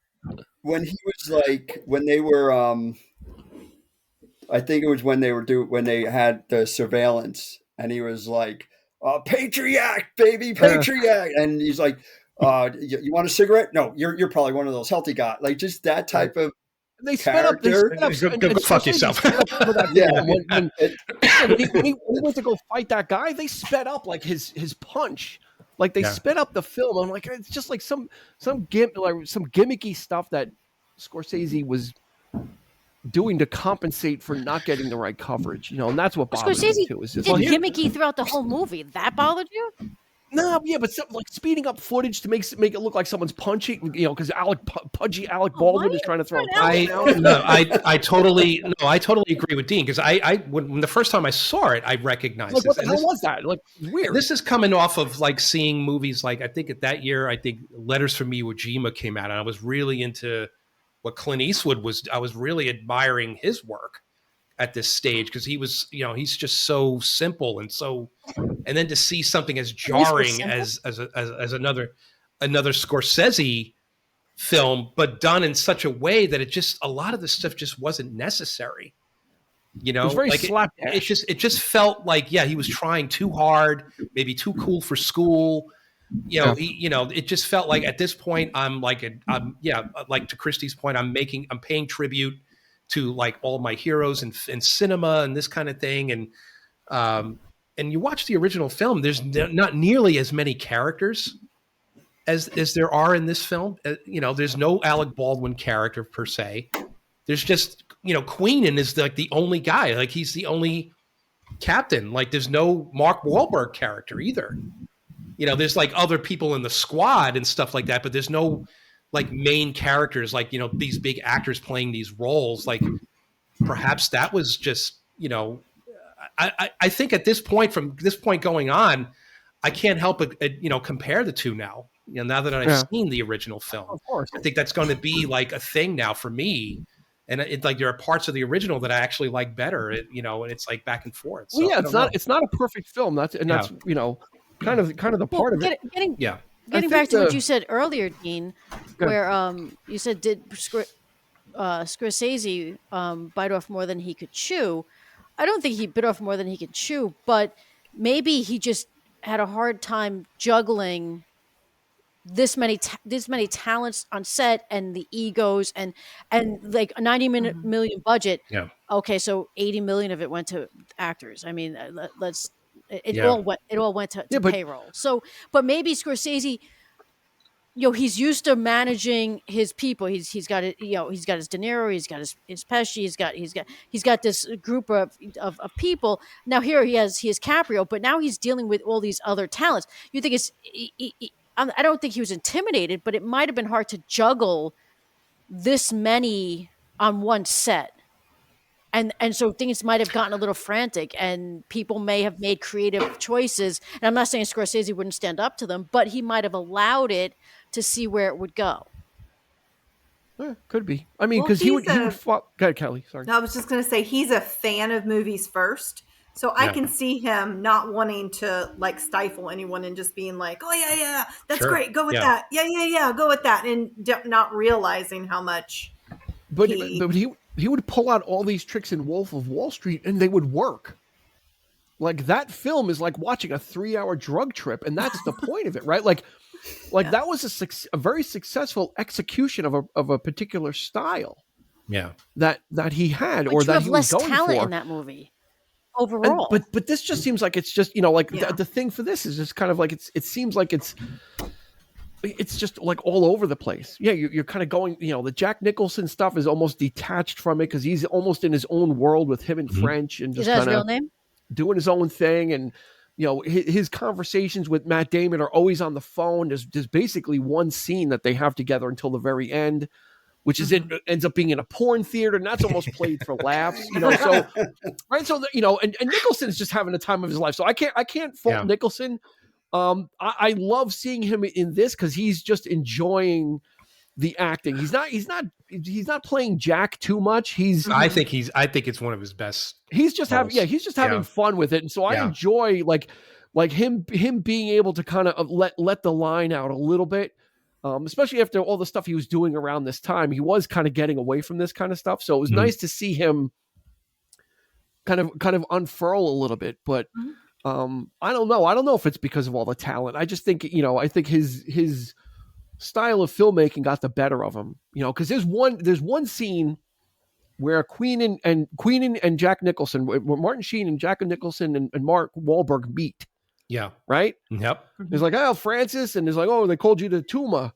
Speaker 3: When he was when they were, I think it was when they had the surveillance, and he was like, "Patriot, baby, Patriot," and he's like. You want a cigarette? No, you're probably one of those healthy guys. Like just that type of
Speaker 1: they sped up. Go
Speaker 2: fuck yourself.
Speaker 1: When he went to go fight that guy, they sped up like his punch. Like they sped up the film. I'm like, it's just like some gimmicky stuff that Scorsese was doing to compensate for not getting the right coverage. And that's what bothered me too.
Speaker 5: Scorsese did gimmicky throughout the whole movie. That bothered you?
Speaker 1: No, yeah, but like speeding up footage to make it look like someone's punching, because pudgy Alec Baldwin is trying to throw a punch down.
Speaker 2: I totally agree with Dean, because when the first time I saw it, I recognized
Speaker 1: Like,
Speaker 2: this.
Speaker 1: what the hell was that? Like, weird.
Speaker 2: This is coming off of like seeing movies like, I think that year, Letters from Iwo Jima came out, and I was really into what Clint Eastwood was. I was really admiring his work at this stage, because he was, he's just so simple and so. And then to see something as jarring as another Scorsese film, but done in such a way that a lot of the stuff just wasn't necessary. It
Speaker 1: was very slapdash.
Speaker 2: It just felt like, he was trying too hard, maybe too cool for school. It just felt like at this point, like to Christie's point, I'm paying tribute to like all my heroes in cinema and this kind of thing. And you watch the original film, there's not nearly as many characters as there are in this film. There's no Alec Baldwin character per se. There's just, Queenan is like the only guy. Like, he's the only captain. Like, there's no Mark Wahlberg character either. There's like other people in the squad and stuff like that, but there's no like main characters, like, these big actors playing these roles. Like, perhaps that was just, I think at this point, from this point going on, I can't help but compare the two now. Now that I've seen the original film,
Speaker 1: of course,
Speaker 2: I think that's going to be like a thing now for me. And it's like there are parts of the original that I actually like better. And it's like back and forth. So,
Speaker 1: it's not a perfect film. That's kind of the part of it.
Speaker 5: Getting back to what you said earlier, Dean, where you said did Scorsese bite off more than he could chew. I don't think he bit off more than he could chew, but maybe he just had a hard time juggling this many talents on set, and the egos, and like a 90 million budget.
Speaker 2: Yeah.
Speaker 5: Okay, so 80 million of it went to actors. I mean, it all went to payroll. So, but maybe Scorsese, he's used to managing his people. He's got it. He's got his De Niro. He's got his Pesci. He's got this group of people. Now here he has Caprio, but now he's dealing with all these other talents. You think I don't think he was intimidated, but it might have been hard to juggle this many on one set. And so things might have gotten a little frantic, and people may have made creative choices. And I'm not saying Scorsese wouldn't stand up to them, but he might have allowed it to see where it would go.
Speaker 1: Could be. I mean, because he would go ahead, Kelly. Sorry.
Speaker 4: No, I was just going to say he's a fan of movies first. So I can see him not wanting to like stifle anyone and just being like, oh, yeah, that's great. Go with that. Yeah, go with that. And not realizing how much.
Speaker 1: But he would pull out all these tricks in Wolf of Wall Street, and they would work. Like, that film is like watching a 3-hour drug trip, and that's the point of it, right? Like that was a very successful execution of a particular style.
Speaker 2: Yeah,
Speaker 1: that he had,
Speaker 5: but
Speaker 1: or that he was
Speaker 5: less
Speaker 1: going
Speaker 5: talent
Speaker 1: for
Speaker 5: in that movie overall.
Speaker 1: But this just seems like it's just the thing for this is just kind of like it seems like it's just like all over the place. Yeah, you're kind of going, the Jack Nicholson stuff is almost detached from it because he's almost in his own world with him and French, and just
Speaker 5: is that his real name?
Speaker 1: Doing his own thing. And his conversations with Matt Damon are always on the phone. There's basically one scene that they have together until the very end, which is ends up being in a porn theater, and that's almost played for laughs. So right, so and Nicholson's just having the time of his life. So I can't fault Nicholson. I love seeing him in this because he's just enjoying the acting. He's not playing Jack too much.
Speaker 2: I think it's one of his best.
Speaker 1: He's just having fun with it, and so I enjoy like him being able to kind of let the line out a little bit, especially after all the stuff he was doing around this time. He was kind of getting away from this kind of stuff, so it was nice to see him kind of unfurl a little bit, but. I don't know. I don't know if it's because of all the talent. I just think, I think his style of filmmaking got the better of him, because there's one scene where Queenan and Jack Nicholson, where Martin Sheen and Jack Nicholson and Mark Wahlberg meet.
Speaker 2: Yeah.
Speaker 1: Right?
Speaker 2: Yep.
Speaker 1: He's like, oh, Francis. And he's like, oh, they called you to Tuma.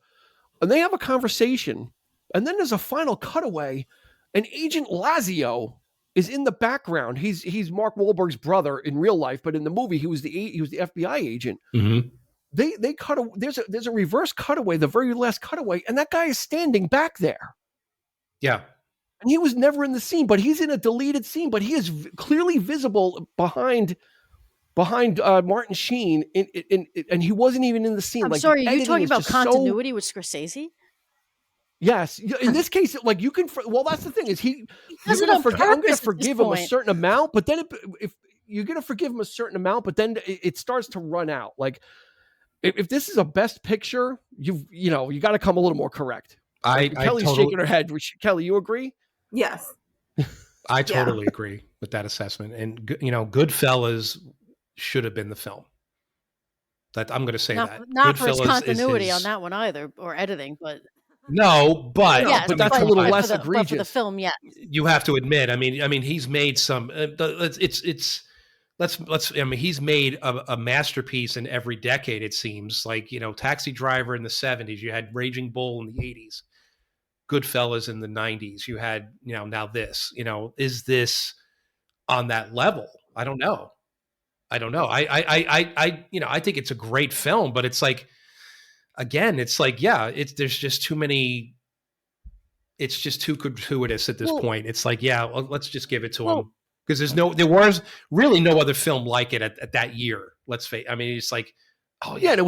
Speaker 1: And they have a conversation. And then there's a final cutaway. And Agent Lazio is in the background. He's Mark Wahlberg's brother in real life, but in the movie he was the FBI agent.
Speaker 2: Mm-hmm.
Speaker 1: they cut a, there's a reverse cutaway, the very last cutaway, and that guy is standing back there.
Speaker 2: Yeah.
Speaker 1: And he was never in the scene, but he's in a deleted scene, but he is clearly visible behind Martin Sheen, and he wasn't even in the scene.
Speaker 5: I'm
Speaker 1: like,
Speaker 5: sorry, are you
Speaker 1: editing
Speaker 5: talking
Speaker 1: is
Speaker 5: about
Speaker 1: just
Speaker 5: continuity with Scorsese?
Speaker 1: Yes, in this case, like, you can. Well, that's the thing is
Speaker 5: He does it on
Speaker 1: I'm going to
Speaker 5: purpose at
Speaker 1: forgive
Speaker 5: this
Speaker 1: him a
Speaker 5: point.
Speaker 1: certain amount, but then if you're going to forgive him a certain amount, but then it starts to run out. Like, if this is a best picture, you got to come a little more correct. Kelly's shaking her head. Kelly, you agree?
Speaker 4: Yes.
Speaker 2: I totally agree with that assessment. And Goodfellas should have been the film. That I'm going to say
Speaker 5: Not
Speaker 2: Goodfellas
Speaker 5: for its continuity on that one either, or editing, but
Speaker 2: no, but
Speaker 5: yes,
Speaker 1: but that's a little less egregious.
Speaker 5: But for the film, yeah,
Speaker 2: you have to admit. I mean, he's made some. He's made a masterpiece in every decade. It seems like Taxi Driver in the '70s. You had Raging Bull in the '80s. Goodfellas in the '90s. You had now this. Is this on that level? I don't know. I think it's a great film, but it's like, again, it's like, there's just too many. It's just too gratuitous at this point. It's like, let's just give it to him, because there was really no other film like it at that year. Let's face. I mean, it's like, oh yeah,
Speaker 1: and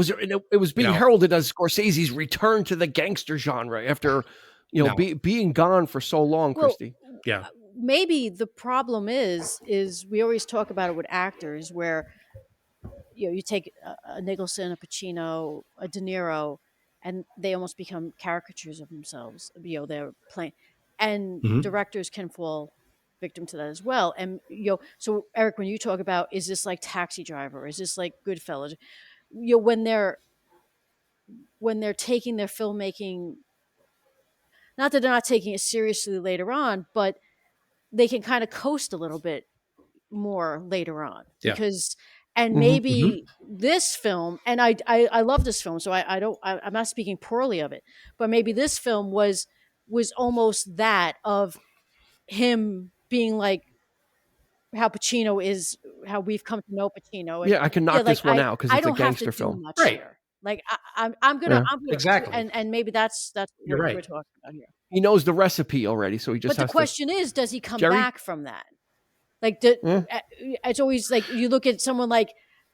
Speaker 1: it was being heralded as Scorsese's return to the gangster genre after being gone for so long, Christy.
Speaker 2: Yeah.
Speaker 5: Maybe the problem is we always talk about it with actors where you take a Nicholson, a Pacino, a De Niro, and they almost become caricatures of themselves. They're playing, and directors can fall victim to that as well. And so Eric, when you talk about, is this like Taxi Driver? Is this like Goodfellas? When they're taking their filmmaking, not that they're not taking it seriously later on, but they can kind of coast a little bit more later on because, and maybe this film, and I love this film, so I'm not speaking poorly of it, but maybe this film was almost that of him being like how Pacino is, how we've come to know Pacino. And,
Speaker 1: I can knock this one out because it's a gangster film.
Speaker 5: Much here. Like I'm gonna
Speaker 2: exactly,
Speaker 5: and maybe that's what we're talking about here.
Speaker 1: He knows the recipe already, so he just.
Speaker 5: But the question is, does he come back from that? Like, it's always like you look at someone like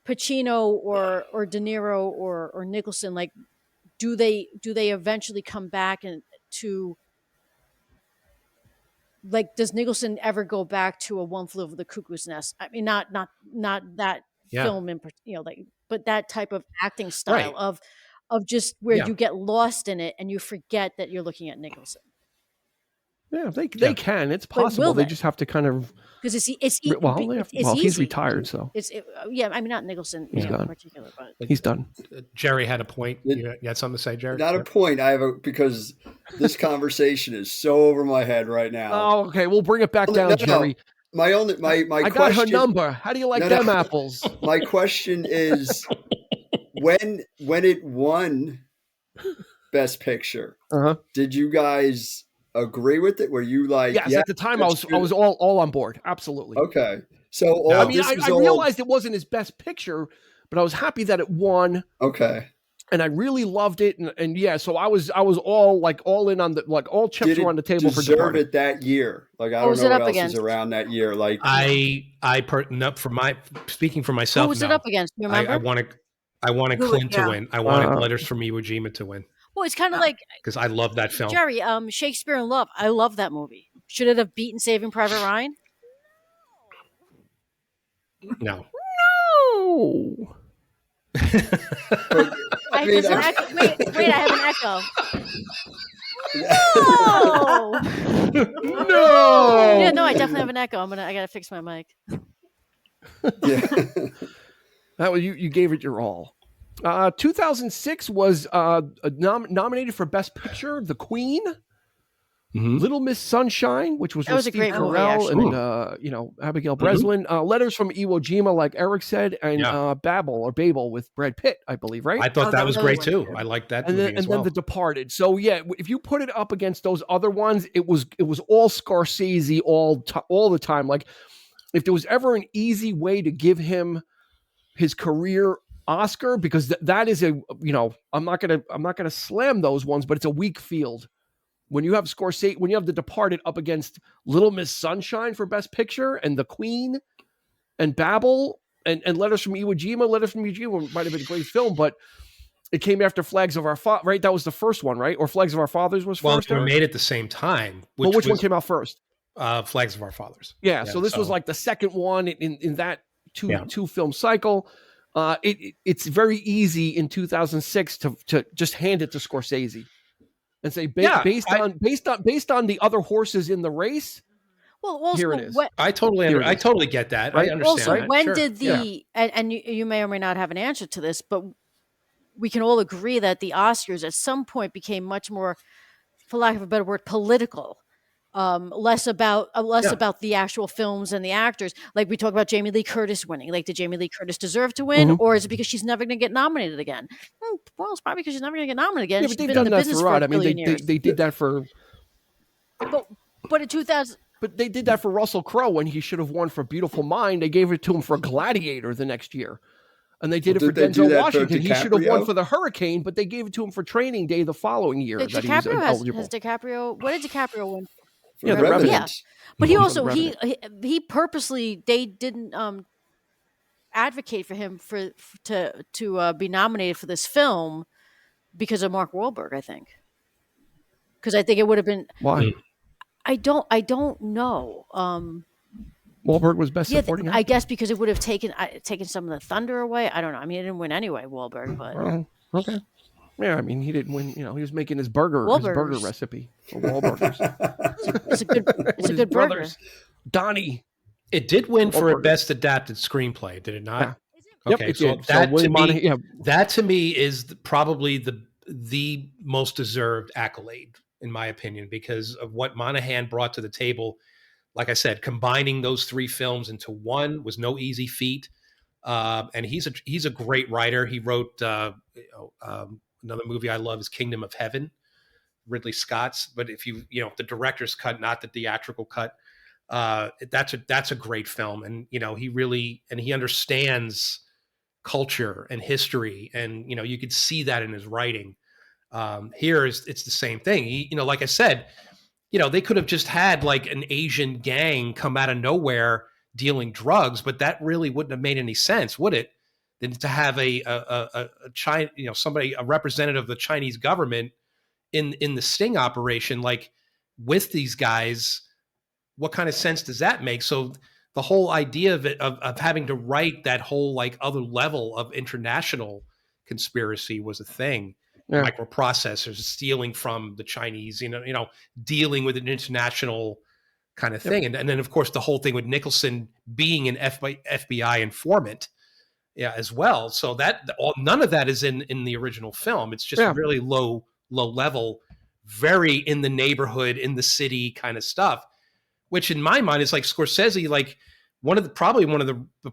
Speaker 5: Pacino or De Niro or Nicholson. Like, do they eventually come back and to? Like, does Nicholson ever go back to a One Flew Over the Cuckoo's Nest? I mean, not that film in like, but that type of acting style of just where you get lost in it and you forget that you're looking at Nicholson.
Speaker 1: Yeah, they can. It's possible. They just have to kind of
Speaker 5: because he's
Speaker 1: retired, so
Speaker 5: I mean, not Nicholson in particular, but
Speaker 1: he's done.
Speaker 2: Jerry had a point. You had something to say, Jerry?
Speaker 3: Not a point. I have because this conversation is so over my head right now.
Speaker 1: Oh, okay. We'll bring it back down, Jerry.
Speaker 3: My
Speaker 1: I got her number. How do you like them apples?
Speaker 3: My question is, when it won Best Picture, did you guys agree with it? Were you like,
Speaker 1: yes, at the time I was all on board. Absolutely.
Speaker 3: Okay. So
Speaker 1: I realized it wasn't his best picture, but I was happy that it won.
Speaker 3: Okay.
Speaker 1: And I really loved it. And so I was all in on the, like, all chips were on the table for Departed.
Speaker 3: It that year. Like, I don't know what else is around that year. Like,
Speaker 2: speaking for myself.
Speaker 5: Who was it up against? You remember?
Speaker 2: I wanted Clint to win. I wanted Letters from Iwo Jima to win.
Speaker 5: Well, it's kind of like,
Speaker 2: because I love that film.
Speaker 5: Jerry, Shakespeare in Love. I love that movie. Should it have beaten Saving Private Ryan?
Speaker 2: No.
Speaker 5: I have an echo.
Speaker 1: No.
Speaker 5: Yeah, no, I definitely have an echo. I gotta fix my mic.
Speaker 3: Yeah.
Speaker 1: That was you gave it your all. 2006 was nominated for Best Picture, The Queen, Little Miss Sunshine, which was with Steve Carell and Abigail Breslin. Letters from Iwo Jima, like Eric said, and Babel with Brad Pitt, I believe, right?
Speaker 2: I thought that was great too. I liked that movie as well.
Speaker 1: And then The Departed. So if you put it up against those other ones, it was all Scorsese all the time. Like, if there was ever an easy way to give him his career Oscar, because that is a, I'm not gonna slam those ones, but it's a weak field. When you have Scorsese, when you have The Departed up against Little Miss Sunshine for Best Picture, and The Queen, and Babel, and Letters from Iwo Jima might have been a great film, but it came after Flags of Our Fathers, right? That was the first one, right? Or Flags of Our Fathers was first?
Speaker 2: Well, they were made at the same time.
Speaker 1: Which one came out first?
Speaker 2: Flags of Our Fathers.
Speaker 1: Yeah, so this was like the second one in that two film cycle. It's very easy in 2006 to just hand it to Scorsese and say based on the other horses in the race.
Speaker 5: Well, also,
Speaker 1: here it is.
Speaker 2: I totally get that.
Speaker 1: Right?
Speaker 2: I understand.
Speaker 5: Also, when did and you may or may not have an answer to this, but we can all agree that the Oscars at some point became much more, for lack of a better word, political. Less about the actual films and the actors. Like we talk about Jamie Lee Curtis winning. Like, did Jamie Lee Curtis deserve to win, or is it because she's never going to get nominated again? Well, it's probably because she's never going to get nominated again.
Speaker 1: Yeah, but they've done that for Rod. I mean, they did that for.
Speaker 5: But in 2000.
Speaker 1: But they did that for Russell Crowe when he should have won for Beautiful Mind. They gave it to him for Gladiator the next year. And they did it for Denzel Washington. He should have won for The Hurricane, but they gave it to him for Training Day the following year.
Speaker 5: Has DiCaprio? What did DiCaprio win?
Speaker 3: Yeah, The Revenant.
Speaker 5: Yeah, but he also he purposely, they didn't advocate for him to be nominated for this film because of Mark Wahlberg. I think because I think it would have been
Speaker 1: why.
Speaker 5: I don't know.
Speaker 1: Wahlberg was best supporting actor?
Speaker 5: I guess because it would have taken some of the thunder away. I don't know. I mean, he didn't win anyway, Wahlberg, but
Speaker 1: okay. Yeah, I mean, he didn't win. He was making his burger recipe for Wahlburgers.
Speaker 5: It's a good burger.
Speaker 1: Brothers. Donnie.
Speaker 2: It did win for a best adapted screenplay, did it not?
Speaker 1: Yeah.
Speaker 2: Okay,
Speaker 1: Yep,
Speaker 2: so
Speaker 1: did.
Speaker 2: That to me is probably the most deserved accolade, in my opinion, because of what Monahan brought to the table. Like I said, combining those three films into one was no easy feat. And he's a great writer. He wrote another movie I love is Kingdom of Heaven, Ridley Scott's. But if the director's cut, not the theatrical cut, that's a great film. And he understands culture and history, and you could see that in his writing. Here it's the same thing. Like I said, they could have just had like an Asian gang come out of nowhere dealing drugs, but that really wouldn't have made any sense, would it? Than to have a China, a representative of the Chinese government in the sting operation, like with these guys. What kind of sense does that make? So the whole idea of it, of having to write that whole like other level of international conspiracy was a thing. Yeah. Microprocessors stealing from the Chinese, dealing with an international kind of thing. And then of course the whole thing with Nicholson being an FBI informant, as well. So none of that is in the original film. It's just really low level, very in the neighborhood, in the city kind of stuff, which in my mind is like Scorsese. Like one of the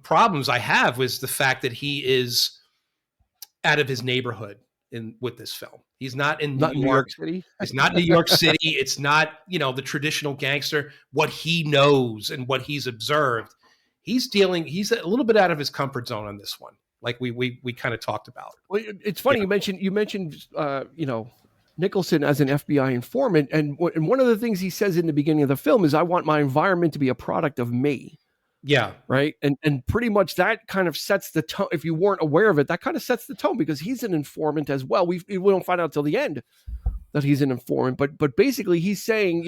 Speaker 2: problems I have was the fact that he is out of his neighborhood with this film. He's not in New York
Speaker 1: City.
Speaker 2: It's not New York City. It's not, the traditional gangster, what he knows and what he's observed. He's a little bit out of his comfort zone on this one. Like we kind of talked about.
Speaker 1: Well, it's funny you mentioned Nicholson as an FBI informant, and one of the things he says in the beginning of the film is, "I want my environment to be a product of me."
Speaker 2: Yeah.
Speaker 1: Right. And pretty much that kind of sets the tone. If you weren't aware of it, that kind of sets the tone, because he's an informant as well. We don't find out till the end that he's an informant, but basically he's saying,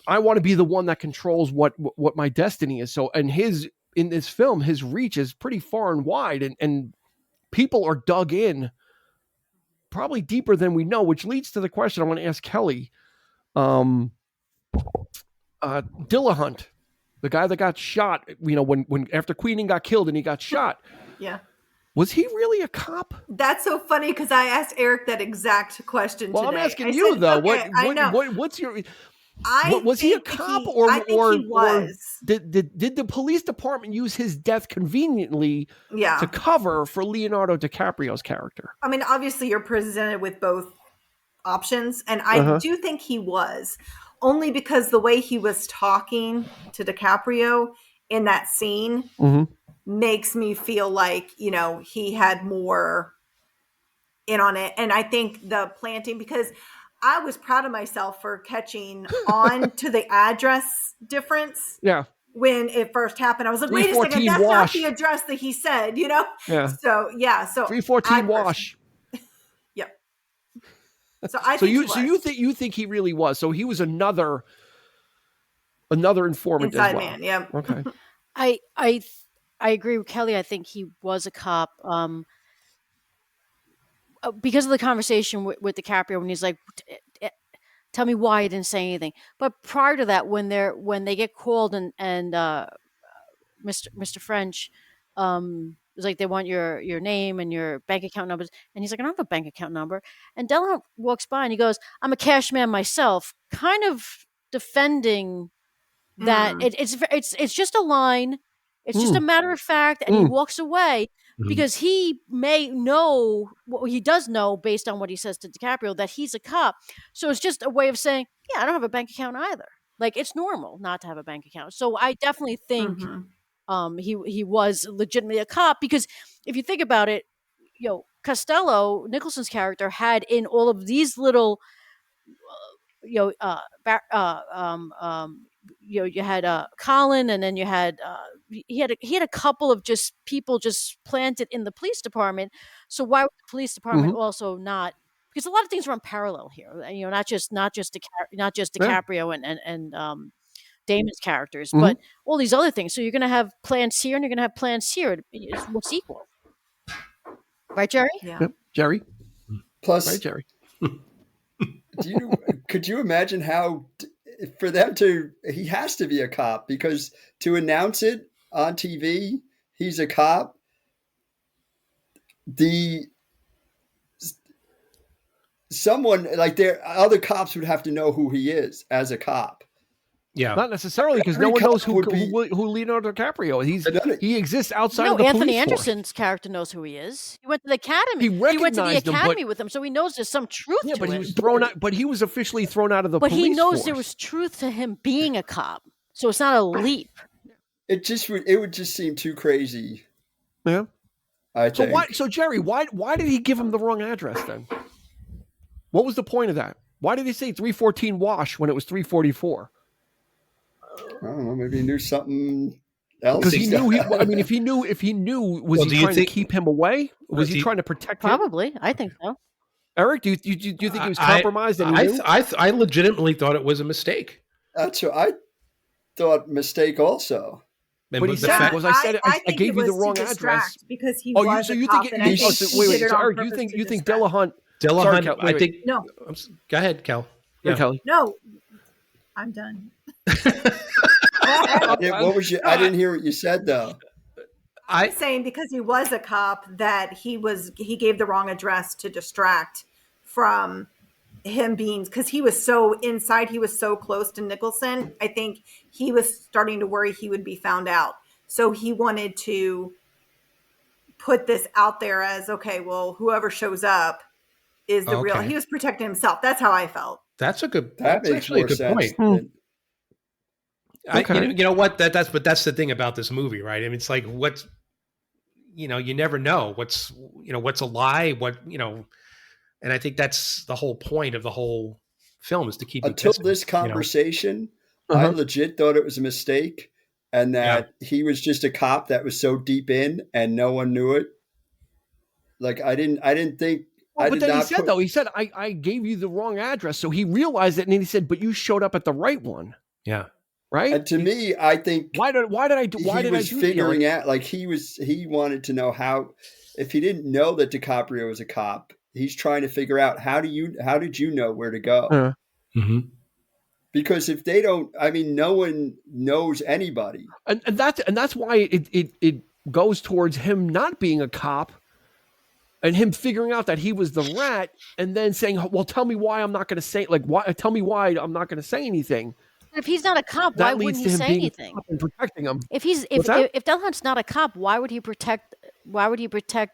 Speaker 1: I want to be the one that controls what my destiny is. So, and in this film, his reach is pretty far and wide, and people are dug in probably deeper than we know, which leads to the question I want to ask Kelly. Dillahunt, the guy that got shot, when after Queenan got killed and he got shot.
Speaker 4: Yeah.
Speaker 1: Was he really a cop?
Speaker 4: That's so funny, because I asked Eric that exact question today.
Speaker 1: Well, I'm asking you, though.
Speaker 4: Okay,
Speaker 1: what's your... was he a cop, or did the police department use his death conveniently to cover for Leonardo DiCaprio's character?
Speaker 4: I mean, obviously you're presented with both options, and I do think he was, only because the way he was talking to DiCaprio in that scene, makes me feel like, he had more in on it. And I think the planting, because I was proud of myself for catching on to the address difference.
Speaker 1: Yeah.
Speaker 4: When it first happened, I was like, wait a second, that's not the address that he said,
Speaker 1: Yeah.
Speaker 4: So, yeah. So
Speaker 1: 314 Wash.
Speaker 4: Yep. So I
Speaker 1: you think he really was. So he was another informant
Speaker 4: inside
Speaker 1: as well.
Speaker 4: man, yeah.
Speaker 1: Okay.
Speaker 5: I agree with Kelly. I think he was a cop. Because of the conversation with DiCaprio when he's like, tell me why you didn't say anything. But prior to that, when they get called and Mr. French was like, they want your name and your bank account numbers, and he's like, I don't have a bank account number. And Delahunt walks by and he goes, I'm a cash man myself, kind of defending that it's just a line, it's just a matter of fact, and he walks away. Because he may know, he does know based on what he says to DiCaprio, that he's a cop. So it's just a way of saying, yeah, I don't have a bank account either. Like, it's normal not to have a bank account. So I definitely think he was legitimately a cop, because if you think about it, Costello, Nicholson's character, had in all of these little, you had Colin, and then you had he had a couple of just people just planted in the police department. So why would the police department also not? Because a lot of things run parallel here. Not just DiCaprio and Damon's characters, but all these other things. So you're going to have plants here, and you're going to have plants here. What's equal, right, Jerry?
Speaker 4: Yeah.
Speaker 1: Yep. Jerry.
Speaker 3: Plus,
Speaker 1: right, Jerry.
Speaker 3: Could you imagine how? For them he has to be a cop, because to announce it on TV, he's a cop. Someone like other cops would have to know who he is as a cop.
Speaker 2: Yeah,
Speaker 1: not necessarily, because no one knows who Leonardo DiCaprio is. He exists outside of the
Speaker 5: Anthony
Speaker 1: police
Speaker 5: Anderson's
Speaker 1: force.
Speaker 5: Character knows who he is. He went to the academy.
Speaker 1: He
Speaker 5: went to the
Speaker 1: recognized him,
Speaker 5: academy with him, so he knows there's some truth to it.
Speaker 1: But he was thrown out. But he was officially thrown out of the police force.
Speaker 5: But he knows there was truth to him being a cop, so it's not a leap.
Speaker 3: It would just seem too crazy.
Speaker 1: Yeah.
Speaker 3: I think.
Speaker 1: So Jerry, why did he give him the wrong address then? What was the point of that? Why did he say 314 Wash when it was 344?
Speaker 3: I don't know. Maybe he knew something else.
Speaker 1: Because he knew. If he knew, was he trying to keep him away? Was he trying to protect him?
Speaker 5: Probably, I think so.
Speaker 1: Eric, do you think he was compromised?
Speaker 2: I legitimately thought it was a mistake.
Speaker 3: That's what I thought. Mistake also.
Speaker 1: But he said, I gave you the wrong address
Speaker 4: because he was a cop.
Speaker 1: Wait, Eric, you think Delahunt?
Speaker 2: I think
Speaker 4: no.
Speaker 2: Go ahead, Cal.
Speaker 1: Yeah, Kelly.
Speaker 4: No, I'm done.
Speaker 3: What was you? I didn't hear what you said though.
Speaker 4: I'm saying because he was a cop that he gave the wrong address to distract from him being, because he was so inside, he was so close to Nicholson. I think he was starting to worry he would be found out. So he wanted to put this out there as, okay, well, whoever shows up is the real. He was protecting himself. That's how I felt.
Speaker 2: That's
Speaker 3: actually a good
Speaker 2: point. You know what? That's the thing about this movie, right? I mean, it's like you never know what's a lie, and I think that's the whole point of the whole film, is to keep
Speaker 3: until this conversation. I legit thought it was a mistake, and that he was just a cop that was so deep in, and no one knew it. Like I didn't think.
Speaker 1: But then he said, I gave you the wrong address, so he realized it, and then he said, but you showed up at the right one.
Speaker 2: Yeah.
Speaker 1: Right.
Speaker 3: And to me, I think
Speaker 1: why did I do?
Speaker 3: He was figuring out, like he wanted to know how, if he didn't know that DiCaprio was a cop, he's trying to figure out how did you know where to go? Because if they don't, no one knows anybody,
Speaker 1: and that's why it goes towards him not being a cop, and him figuring out that he was the rat, and then saying, well, tell me why I'm not going to say, tell me why I'm not going to say anything.
Speaker 5: If he's not a cop, why wouldn't he say anything?
Speaker 1: And protecting him.
Speaker 5: If Delahunt's not a cop, why would he protect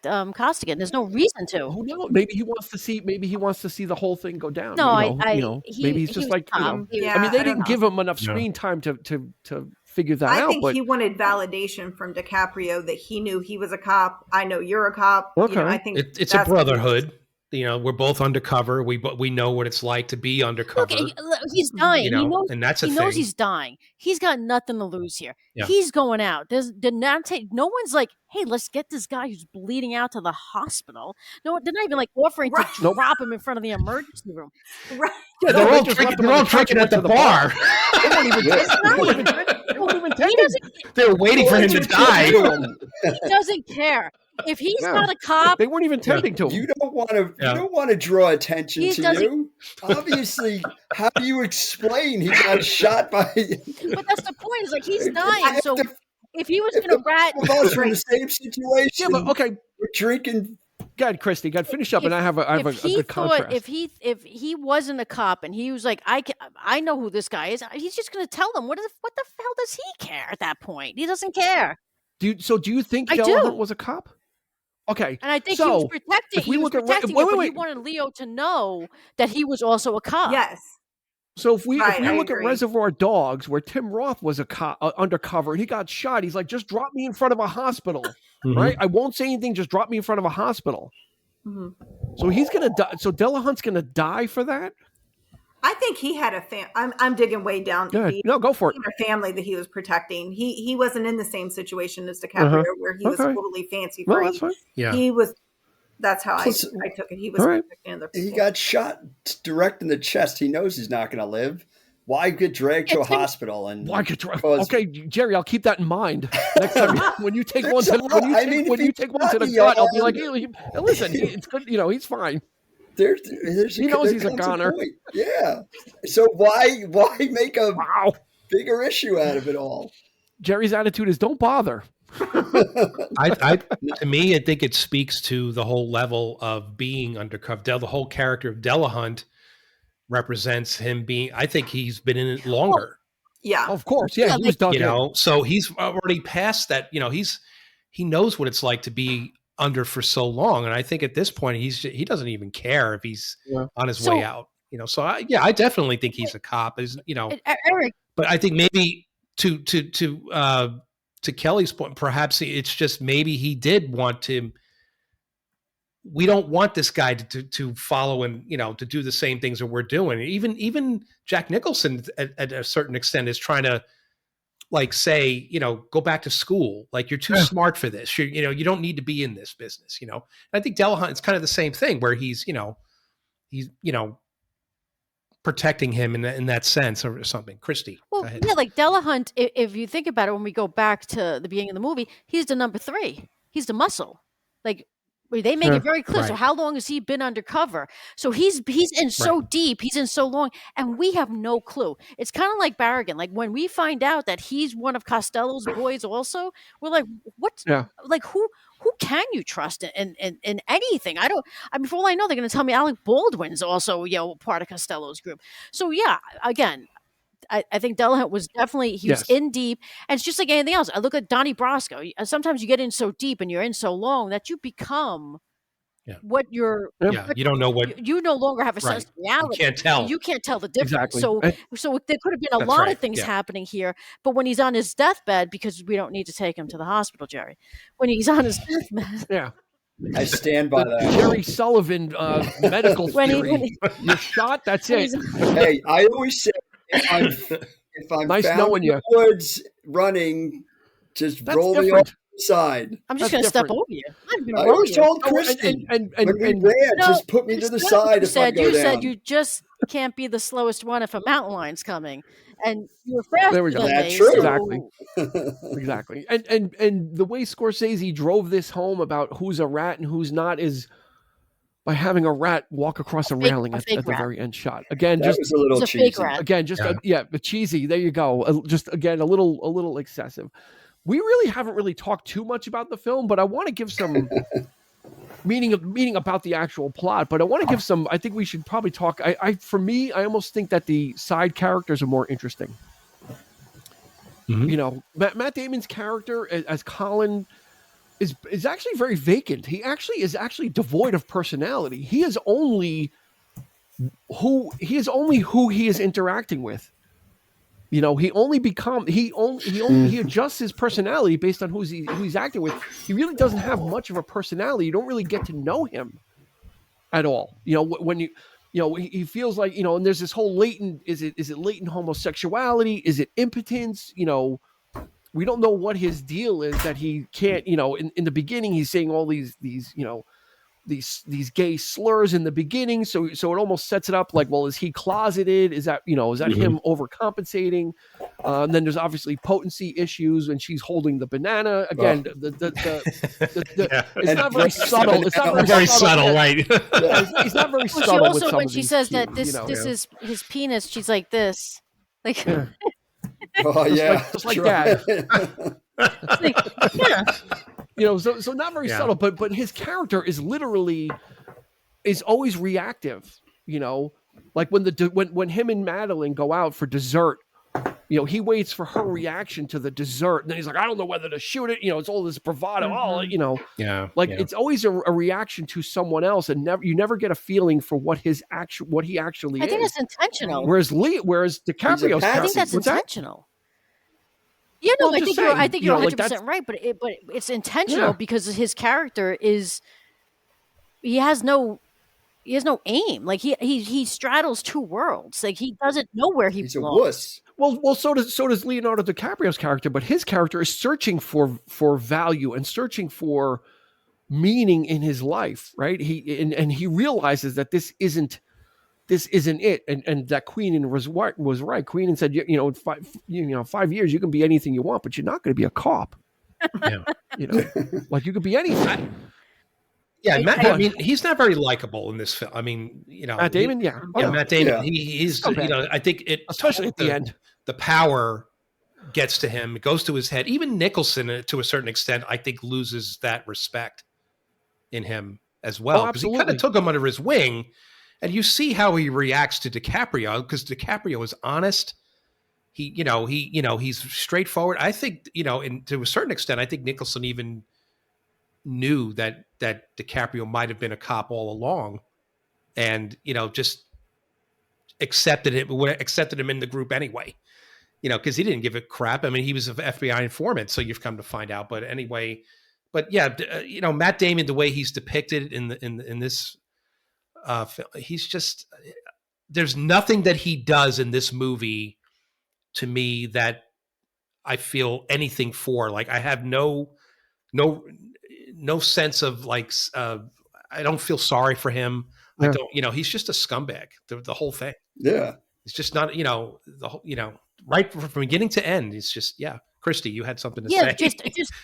Speaker 5: Costigan? There's no reason to.
Speaker 1: Who knows? Maybe he wants to see the whole thing go down.
Speaker 5: No,
Speaker 1: maybe he's just like, they didn't give him enough screen time to figure that
Speaker 4: I
Speaker 1: out.
Speaker 4: think
Speaker 1: But
Speaker 4: he wanted validation from DiCaprio that he knew he was a cop. I know you're a cop.
Speaker 1: Okay.
Speaker 4: You know, I think
Speaker 2: It's a
Speaker 4: that's what he was-
Speaker 2: brotherhood. You know, we're both undercover. We know what it's like to be undercover.
Speaker 5: Look, he's dying.
Speaker 2: You know,
Speaker 5: he knows,
Speaker 2: and that's a
Speaker 5: he knows
Speaker 2: thing.
Speaker 5: he's dying. He's got nothing to lose here.
Speaker 2: Yeah.
Speaker 5: He's going out. No one's like, hey, let's get this guy who's bleeding out to the hospital. No, they're not even like offering
Speaker 4: Right.
Speaker 5: to drop him in front of the emergency room.
Speaker 4: Right.
Speaker 2: Yeah,
Speaker 1: No,
Speaker 2: they're
Speaker 1: they
Speaker 2: all
Speaker 1: just
Speaker 2: drinking.
Speaker 1: left him
Speaker 2: They're
Speaker 1: on
Speaker 2: all
Speaker 1: the couch
Speaker 2: drinking
Speaker 1: and
Speaker 2: at the
Speaker 1: went to the bar.
Speaker 2: bar.
Speaker 1: They weren't even,
Speaker 4: It's
Speaker 1: they weren't even,
Speaker 4: not
Speaker 1: they weren't even
Speaker 5: He
Speaker 1: tending.
Speaker 5: doesn't.
Speaker 2: They're waiting for him to die.
Speaker 5: He doesn't care. If he's
Speaker 1: Yeah.
Speaker 5: not a cop,
Speaker 1: They weren't even tending to him.
Speaker 3: You don't want to.
Speaker 2: Yeah.
Speaker 3: You don't want to draw attention
Speaker 5: He
Speaker 3: to
Speaker 5: doesn't-
Speaker 3: you. Obviously, how do you explain he got shot by?
Speaker 5: but that's the point. Is like he's
Speaker 3: If-
Speaker 5: dying.
Speaker 3: if
Speaker 5: So
Speaker 3: the-
Speaker 5: if he was
Speaker 3: if
Speaker 5: going to rat,
Speaker 3: Both of us are in the same situation.
Speaker 1: Yeah, but okay.
Speaker 3: We're drinking.
Speaker 1: Go ahead, Christy. Go ahead, finish up, and I have a
Speaker 5: if he
Speaker 1: good
Speaker 5: thought
Speaker 1: contrast.
Speaker 5: if he wasn't a cop and he was like, I know who this guy is, he's just going to tell them. What the hell does he care at that point? He doesn't care.
Speaker 1: Do you think
Speaker 5: I
Speaker 1: Delahunt
Speaker 5: do.
Speaker 1: was a cop? Okay.
Speaker 5: And I think
Speaker 1: So,
Speaker 5: he was protecting.
Speaker 1: if we
Speaker 5: He was
Speaker 1: look at
Speaker 5: protecting
Speaker 1: wait,
Speaker 5: it, but
Speaker 1: wait,
Speaker 5: he
Speaker 1: wait.
Speaker 5: wanted Leo to know that he was also a cop.
Speaker 4: Yes.
Speaker 1: So if we
Speaker 4: Right, I
Speaker 1: look at
Speaker 4: agree.
Speaker 1: Reservoir Dogs, where Tim Roth was a cop undercover and he got shot, he's like, just drop me in front of a hospital,
Speaker 2: Mhm.
Speaker 1: right? I won't say anything. Just drop me in front of a hospital.
Speaker 4: Mhm.
Speaker 1: So he's gonna die. So Delahunt's gonna die for that.
Speaker 4: I think he had a I'm digging way down.
Speaker 1: Go ahead.
Speaker 4: deep.
Speaker 1: No, go for it.
Speaker 4: He had a family that he was protecting. He wasn't in the same situation as DiCaprio where he was
Speaker 1: Okay.
Speaker 4: totally fancy
Speaker 1: Well,
Speaker 4: free.
Speaker 1: that's fine.
Speaker 2: Yeah.
Speaker 4: He was. That's how
Speaker 3: Plus-
Speaker 4: I took it. He was
Speaker 1: All right.
Speaker 4: protecting other
Speaker 3: He
Speaker 4: people.
Speaker 3: got shot direct in the chest. He knows he's not going to live. Why get dragged to a
Speaker 5: It's him-
Speaker 3: hospital? And
Speaker 1: Why could try?
Speaker 3: Because-
Speaker 1: Okay, Jerry, I'll keep that in mind next time when you take one to
Speaker 3: There's a lot- I mean, if
Speaker 1: when you
Speaker 3: he
Speaker 1: take one to the
Speaker 3: shot
Speaker 1: gut. I'll be
Speaker 3: you-
Speaker 1: like, hey, listen, it's good. You know, he's fine.
Speaker 3: there's
Speaker 1: He knows
Speaker 3: there
Speaker 1: he's a
Speaker 3: comes
Speaker 1: goner.
Speaker 3: point. Yeah. So why make a
Speaker 1: Wow.
Speaker 3: bigger issue out of it all?
Speaker 1: Jerry's attitude is don't bother.
Speaker 2: To me, I think it speaks to the whole level of being undercover. The whole character of Delahunt represents him being. I think he's been in it longer.
Speaker 4: Yeah.
Speaker 1: Of course, yeah,
Speaker 5: Yeah,
Speaker 1: he was dug
Speaker 2: You
Speaker 1: in.
Speaker 2: know, so he's already past that. You know, he knows what it's like to be under for so long, and I think at this point he doesn't even care if he's
Speaker 1: Yeah.
Speaker 2: on his
Speaker 5: So-
Speaker 2: way out. You know, so I definitely think he's a cop. Is you know,
Speaker 5: Eric,
Speaker 2: but I think maybe to Kelly's point, perhaps it's just maybe he did want to. We don't want this guy to follow and to do the same things that we're doing. Even Jack Nicholson at a certain extent is trying to say go back to school. Like you're too smart for this. You don't need to be in this business. And I think Delahunt it's kind of the same thing where he's protecting him in that sense or something. Christy,
Speaker 5: well,
Speaker 2: go ahead.
Speaker 5: yeah, like Delahunt. If you think about it, when we go back to the beginning of the movie, he's the number 3. He's the muscle. Like they make it very clear. So
Speaker 2: Right.
Speaker 5: how long has he been undercover? So he's in so deep. He's in so long, and we have no clue. It's kind of like Barragan. Like when we find out that he's one of Costello's boys, also, we're like, what?
Speaker 1: Yeah.
Speaker 5: Like who can you trust in anything? I mean, for all I know, they're going to tell me Alec Baldwin's also part of Costello's group. So yeah, again. I think Delahunt was definitely he was
Speaker 1: Yes.
Speaker 5: in deep, and it's just like anything else. I look at Donnie Brasco. Sometimes you get in so deep and you're in so long that you become what you're.
Speaker 2: Yeah, you don't know what
Speaker 5: You no longer have a sense
Speaker 2: right.
Speaker 5: of reality.
Speaker 2: You can't tell.
Speaker 5: You can't tell the difference.
Speaker 1: Exactly.
Speaker 5: So
Speaker 1: And-
Speaker 5: there could have been a
Speaker 2: That's
Speaker 5: lot
Speaker 2: right,
Speaker 5: of things
Speaker 2: yeah.
Speaker 5: happening here. But when he's on his deathbed, because we don't need to take him to the hospital, Jerry. When he's on his deathbed,
Speaker 1: Yeah,
Speaker 3: I stand by that.
Speaker 1: Jerry Sullivan medical
Speaker 5: when
Speaker 1: theory. You're shot. That's it.
Speaker 3: Hey, I always say if I'm
Speaker 1: Nice
Speaker 3: found
Speaker 1: knowing
Speaker 3: in
Speaker 1: you.
Speaker 3: the woods running, just
Speaker 1: That's
Speaker 3: roll me
Speaker 1: different.
Speaker 3: off the side.
Speaker 5: I'm just
Speaker 1: That's
Speaker 5: going to step
Speaker 1: different.
Speaker 5: over you. I'm going
Speaker 3: I
Speaker 5: to roll
Speaker 3: always
Speaker 5: you.
Speaker 3: told
Speaker 1: Oh,
Speaker 3: Christy
Speaker 1: and
Speaker 3: when we ran,
Speaker 5: No,
Speaker 3: just put me to the
Speaker 5: It's not what
Speaker 3: side
Speaker 5: you
Speaker 3: if I
Speaker 5: said.
Speaker 3: go
Speaker 5: You
Speaker 3: down.
Speaker 5: said you just can't be the slowest one if a mountain lion's coming, and you were faster
Speaker 1: There we go.
Speaker 5: than
Speaker 3: That's
Speaker 5: me,
Speaker 3: true.
Speaker 5: so-
Speaker 1: Exactly. And the way Scorsese drove this home about who's a rat and who's not is by having a rat walk across a
Speaker 5: fake-
Speaker 1: railing
Speaker 5: a
Speaker 1: at
Speaker 5: fake
Speaker 1: the
Speaker 5: rat.
Speaker 1: very end shot. Again,
Speaker 3: That
Speaker 1: just
Speaker 3: was a little
Speaker 5: It's a fake
Speaker 3: cheesy.
Speaker 5: rat.
Speaker 1: again, just
Speaker 2: Yeah.
Speaker 1: the cheesy. There you go. Just again, a little excessive. We really haven't really talked too much about the film, but I want to give some meaning about the actual plot. But I want to give some. I think we should probably talk. For me, I almost think that the side characters are more interesting.
Speaker 2: Mhm.
Speaker 1: Matt Damon's character as Colin is actually very vacant. He is actually devoid of personality. He is only who he is interacting with. he adjusts his personality based on who he's acting with. He really doesn't have much of a personality. You don't really get to know him at all. When he feels like, and there's this whole latent, is it latent homosexuality? Is it impotence? We don't know what his deal is, that he can't, in the beginning, he's saying all these gay slurs in the beginning. So it almost sets it up like, well, is he closeted? Is that him overcompensating? And then there's obviously potency issues, and she's holding the banana again. It's not very subtle. It's not very subtle,
Speaker 2: right?
Speaker 1: He's not very subtle.
Speaker 5: She also,
Speaker 1: with some
Speaker 5: when
Speaker 1: of
Speaker 5: she
Speaker 1: these
Speaker 5: says
Speaker 1: cues,
Speaker 5: that this is his penis, she's like this, like.
Speaker 3: Yeah. Oh yeah,
Speaker 1: just like that.
Speaker 5: Yeah.
Speaker 1: So not very subtle, but his character is always reactive. Like when him and Madeline go out for dessert, he waits for her reaction to the dessert, and then he's like, I don't know whether to shoot it. It's all this bravado.
Speaker 2: Mm-hmm.
Speaker 1: It's always a reaction to someone else, and you never get a feeling for what he actually is.
Speaker 5: I think that's intentional.
Speaker 1: Whereas DiCaprio's,
Speaker 5: I think that's intentional. Yeah, no, I think you're 100% right, but it's intentional because his character he has no aim. Like he straddles two worlds. Like he doesn't know where he's belongs.
Speaker 3: A wuss.
Speaker 1: Well, so does Leonardo DiCaprio's character, but his character is searching for value and searching for meaning in his life, right? He realizes that this isn't it, and that Queenan was right. Queenan said, in 5 years you can be anything you want, but you're not going to be a cop.
Speaker 2: Yeah.
Speaker 1: Like you could be anything.
Speaker 2: I mean, he's not very likable in this film. I mean,
Speaker 1: Matt Damon,
Speaker 2: Matt Damon. He's I think
Speaker 1: especially at the end,
Speaker 2: the power gets to him. It goes to his head. Even Nicholson, to a certain extent, I think loses that respect in him as well, because he kind of took him under his wing. And you see how he reacts to DiCaprio, because DiCaprio is honest. He's straightforward. I think, and to a certain extent, I think Nicholson even knew that DiCaprio might have been a cop all along, and just accepted him in the group anyway. Because he didn't give a crap. I mean, he was an FBI informant, so you've come to find out. But anyway, Matt Damon, the way he's depicted in this. He's just, there's nothing that he does in this movie to me that I feel anything for. Like I have no sense of like, I don't feel sorry for him. Yeah. I don't, he's just a scumbag, the whole thing.
Speaker 3: Yeah.
Speaker 2: It's just not, right from beginning to end. It's just, Christy, you had something to say.
Speaker 5: Just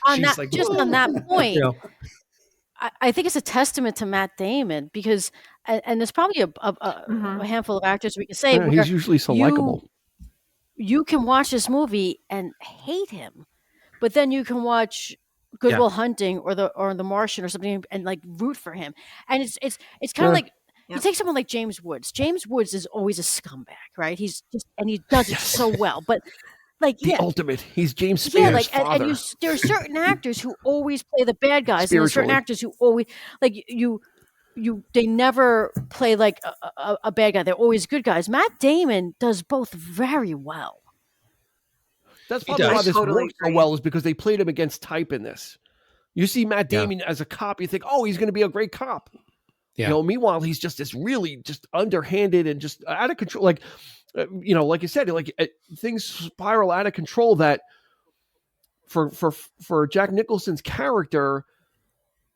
Speaker 5: on that point. I think it's a testament to Matt Damon, because, and there's probably a handful of actors we can say where
Speaker 1: he's usually so likable.
Speaker 5: You can watch this movie and hate him, but then you can watch Good Will Hunting or the Martian or something and like root for him. And it's kind of like you take someone like James Woods. James Woods is always a scumbag, right? He's just, and he does it so well, but. Like
Speaker 1: the ultimate, he's James Spears' father.
Speaker 5: And there are certain actors who always play the bad guys, and there are certain actors who always they never play like a bad guy. They're always good guys. Matt Damon does both very well.
Speaker 1: That's probably why this works so well, is because they played him against type in this. You see Matt Damon as a cop, you think, oh, he's going to be a great cop. Yeah. Meanwhile, he's just this really just underhanded and just out of control. Like, like you said, like things spiral out of control. That for Jack Nicholson's character,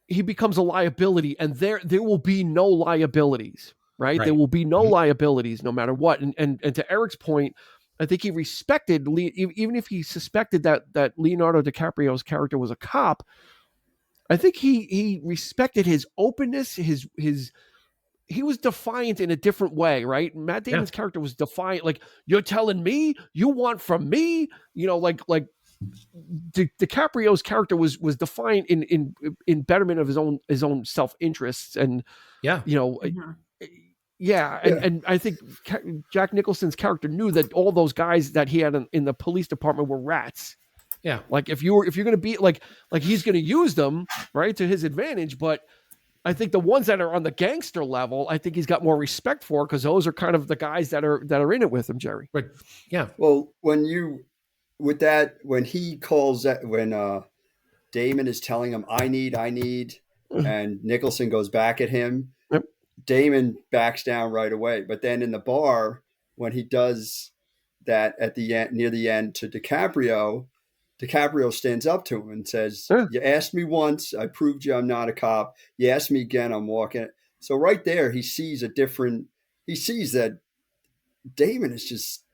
Speaker 1: he becomes a liability, and there will be no liabilities, right? There will be no liabilities, no matter what. And to Eric's point, I think he respected, even if he suspected that Leonardo DiCaprio's character was a cop. I think he respected his openness, he was defiant in a different way, right? Matt Damon's character was defiant. Like, you're telling me you want from me, like DiCaprio's character was defiant in betterment of his own self-interests. And, and I think Jack Nicholson's character knew that all those guys that he had in the police department were rats. Yeah. Like if you're going to be like he's going to use them, right, to his advantage, but I think the ones that are on the gangster level, I think he's got more respect for, because those are kind of the guys that are in it with him, Jerry.
Speaker 2: Right. Yeah.
Speaker 3: Well, when he calls that, when Damon is telling him, I need, and Nicholson goes back at him,
Speaker 1: Yep.
Speaker 3: Damon backs down right away. But then in the bar, when he does that at the end, near the end, to DiCaprio stands up to him and says, You asked me once, I proved you I'm not a cop. You asked me again, I'm walking. So right there, he sees that Damon is just,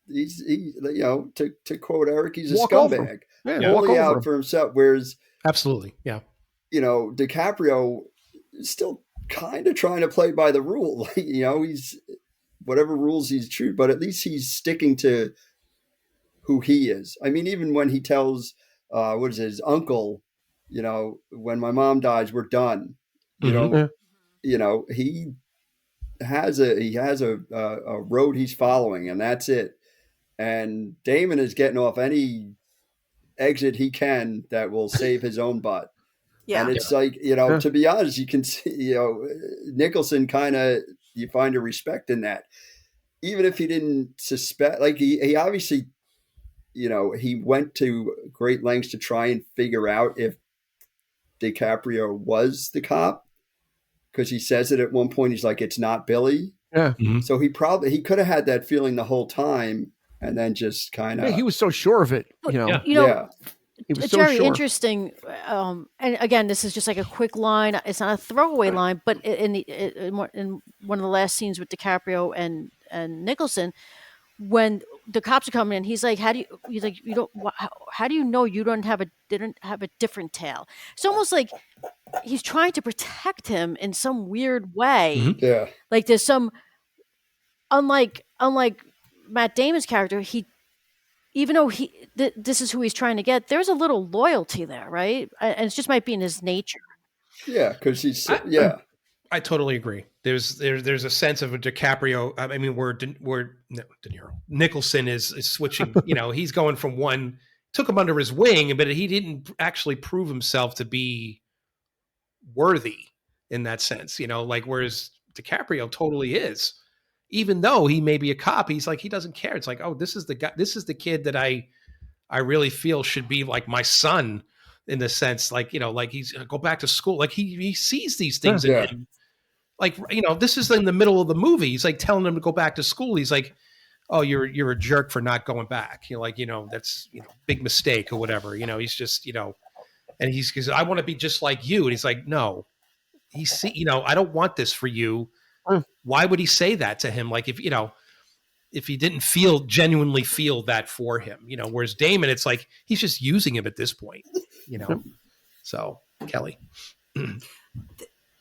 Speaker 3: to quote Eric, he's a scumbag. Only out for himself. Whereas,
Speaker 2: absolutely, yeah,
Speaker 3: DiCaprio is still kind of trying to play by the rule. He's whatever rules he's true, but at least he's sticking to who he is. I mean, even when he tells, his uncle, when my mom dies, we're done. He has a road he's following, and that's it. And Damon is getting off any exit he can that will save his own butt. Yeah. And it's like, to be honest, you can see, Nicholson kind of, you find a respect in that. Even if he didn't suspect, like he obviously, he went to great lengths to try and figure out if DiCaprio was the cop, because he says it at one point. He's like, it's not Billy.
Speaker 1: Yeah.
Speaker 3: Mm-hmm. So he could have had that feeling the whole time, and then just kind of.
Speaker 1: Yeah, he was so sure of it.
Speaker 3: Yeah.
Speaker 5: It's so very interesting. And again, this is just like a quick line. It's not a throwaway line, but in one of the last scenes with DiCaprio and Nicholson, when the cops are coming in, he's like, how do you know you didn't have a different tail? It's almost like he's trying to protect him in some weird way.
Speaker 3: Mm-hmm. Yeah.
Speaker 5: Like there's some, unlike Matt Damon's character, even though this is who he's trying to get, there's a little loyalty there, right? And it just might be in his nature.
Speaker 3: Yeah, because he's
Speaker 2: I totally agree. There's a sense of a DiCaprio. I mean, De Niro. Nicholson is switching. He's going from one, took him under his wing, but he didn't actually prove himself to be worthy in that sense. Whereas DiCaprio totally is. Even though he may be a cop, he's like, he doesn't care. It's like, oh, this is the guy. This is the kid that I really feel should be like my son, in the sense, like he's go back to school. Like he sees these things in him. Like, this is in the middle of the movie. He's like telling him to go back to school. He's like, oh, you're a jerk for not going back. That's, big mistake or whatever. He's just, and because I want to be just like you. And he's like, no, I don't want this for you. Why would he say that to him? Like, if he didn't genuinely feel that for him, whereas Damon, it's like, he's just using him at this point, So Kelly.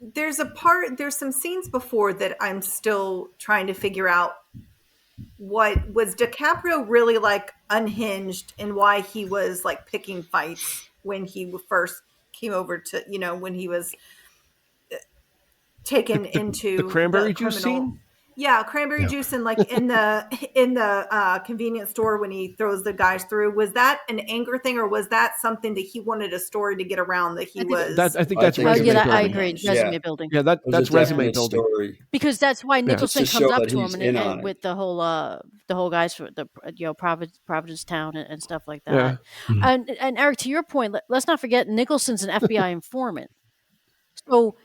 Speaker 4: There's some scenes before that I'm still trying to figure out. What was DiCaprio really like unhinged, and why he was like picking fights when he first came over to, when he was taken into
Speaker 1: the cranberry juice scene?
Speaker 4: Yeah, cranberry juice, and like in the convenience store when he throws the guys through. Was that an anger thing, or was that something that he wanted a story to get around that he was?
Speaker 1: I think that's resume building.
Speaker 5: I agree. Resume building.
Speaker 1: Yeah, that's resume building.
Speaker 3: Story.
Speaker 5: Because that's why Nicholson comes up to him and with the whole guys for the Providence Town and stuff like that.
Speaker 1: Yeah.
Speaker 5: Mm-hmm. And Eric, to your point, let's not forget Nicholson's an FBI informant. So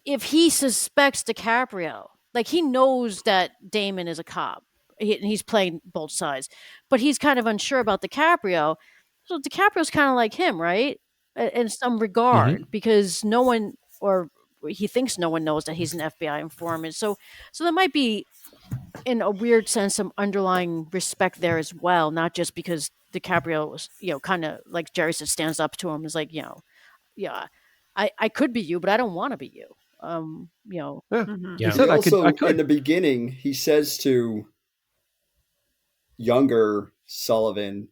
Speaker 5: if he suspects DiCaprio. Like, he knows that Damon is a cop. He's playing both sides. But he's kind of unsure about DiCaprio. So DiCaprio's kind of like him, right? In some regard. Because no one, or he thinks no one knows that he's an FBI informant. So there might be, in a weird sense, some underlying respect there as well. Not just because DiCaprio, kind of, like Jerry said, stands up to him. Is like, I could be you, but I don't want to be you.
Speaker 3: He said, I could. In the beginning, he says to younger Sullivan,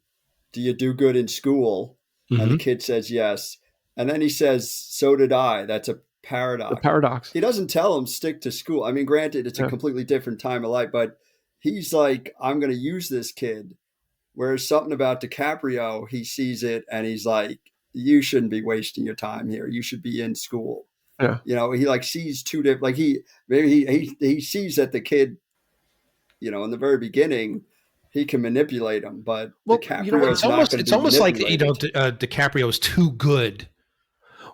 Speaker 3: do you do good in school? And the kid says yes. And then he says, so did I. That's a paradox.
Speaker 1: A paradox.
Speaker 3: He doesn't tell him stick to school. I mean, granted, it's a completely different time of life, but he's like, I'm going to use this kid. Whereas something about DiCaprio, he sees it and he's like, you shouldn't be wasting your time here. You should be in school.
Speaker 1: Yeah.
Speaker 3: You know, he like sees two different, like he sees that the kid, you know, in the very beginning, he can manipulate him, but
Speaker 1: Well,
Speaker 3: DiCaprio's
Speaker 1: you know what,
Speaker 2: It's
Speaker 3: not
Speaker 2: almost
Speaker 3: going to
Speaker 2: it's
Speaker 3: be
Speaker 2: almost like
Speaker 3: manipulated.
Speaker 2: DiCaprio is too good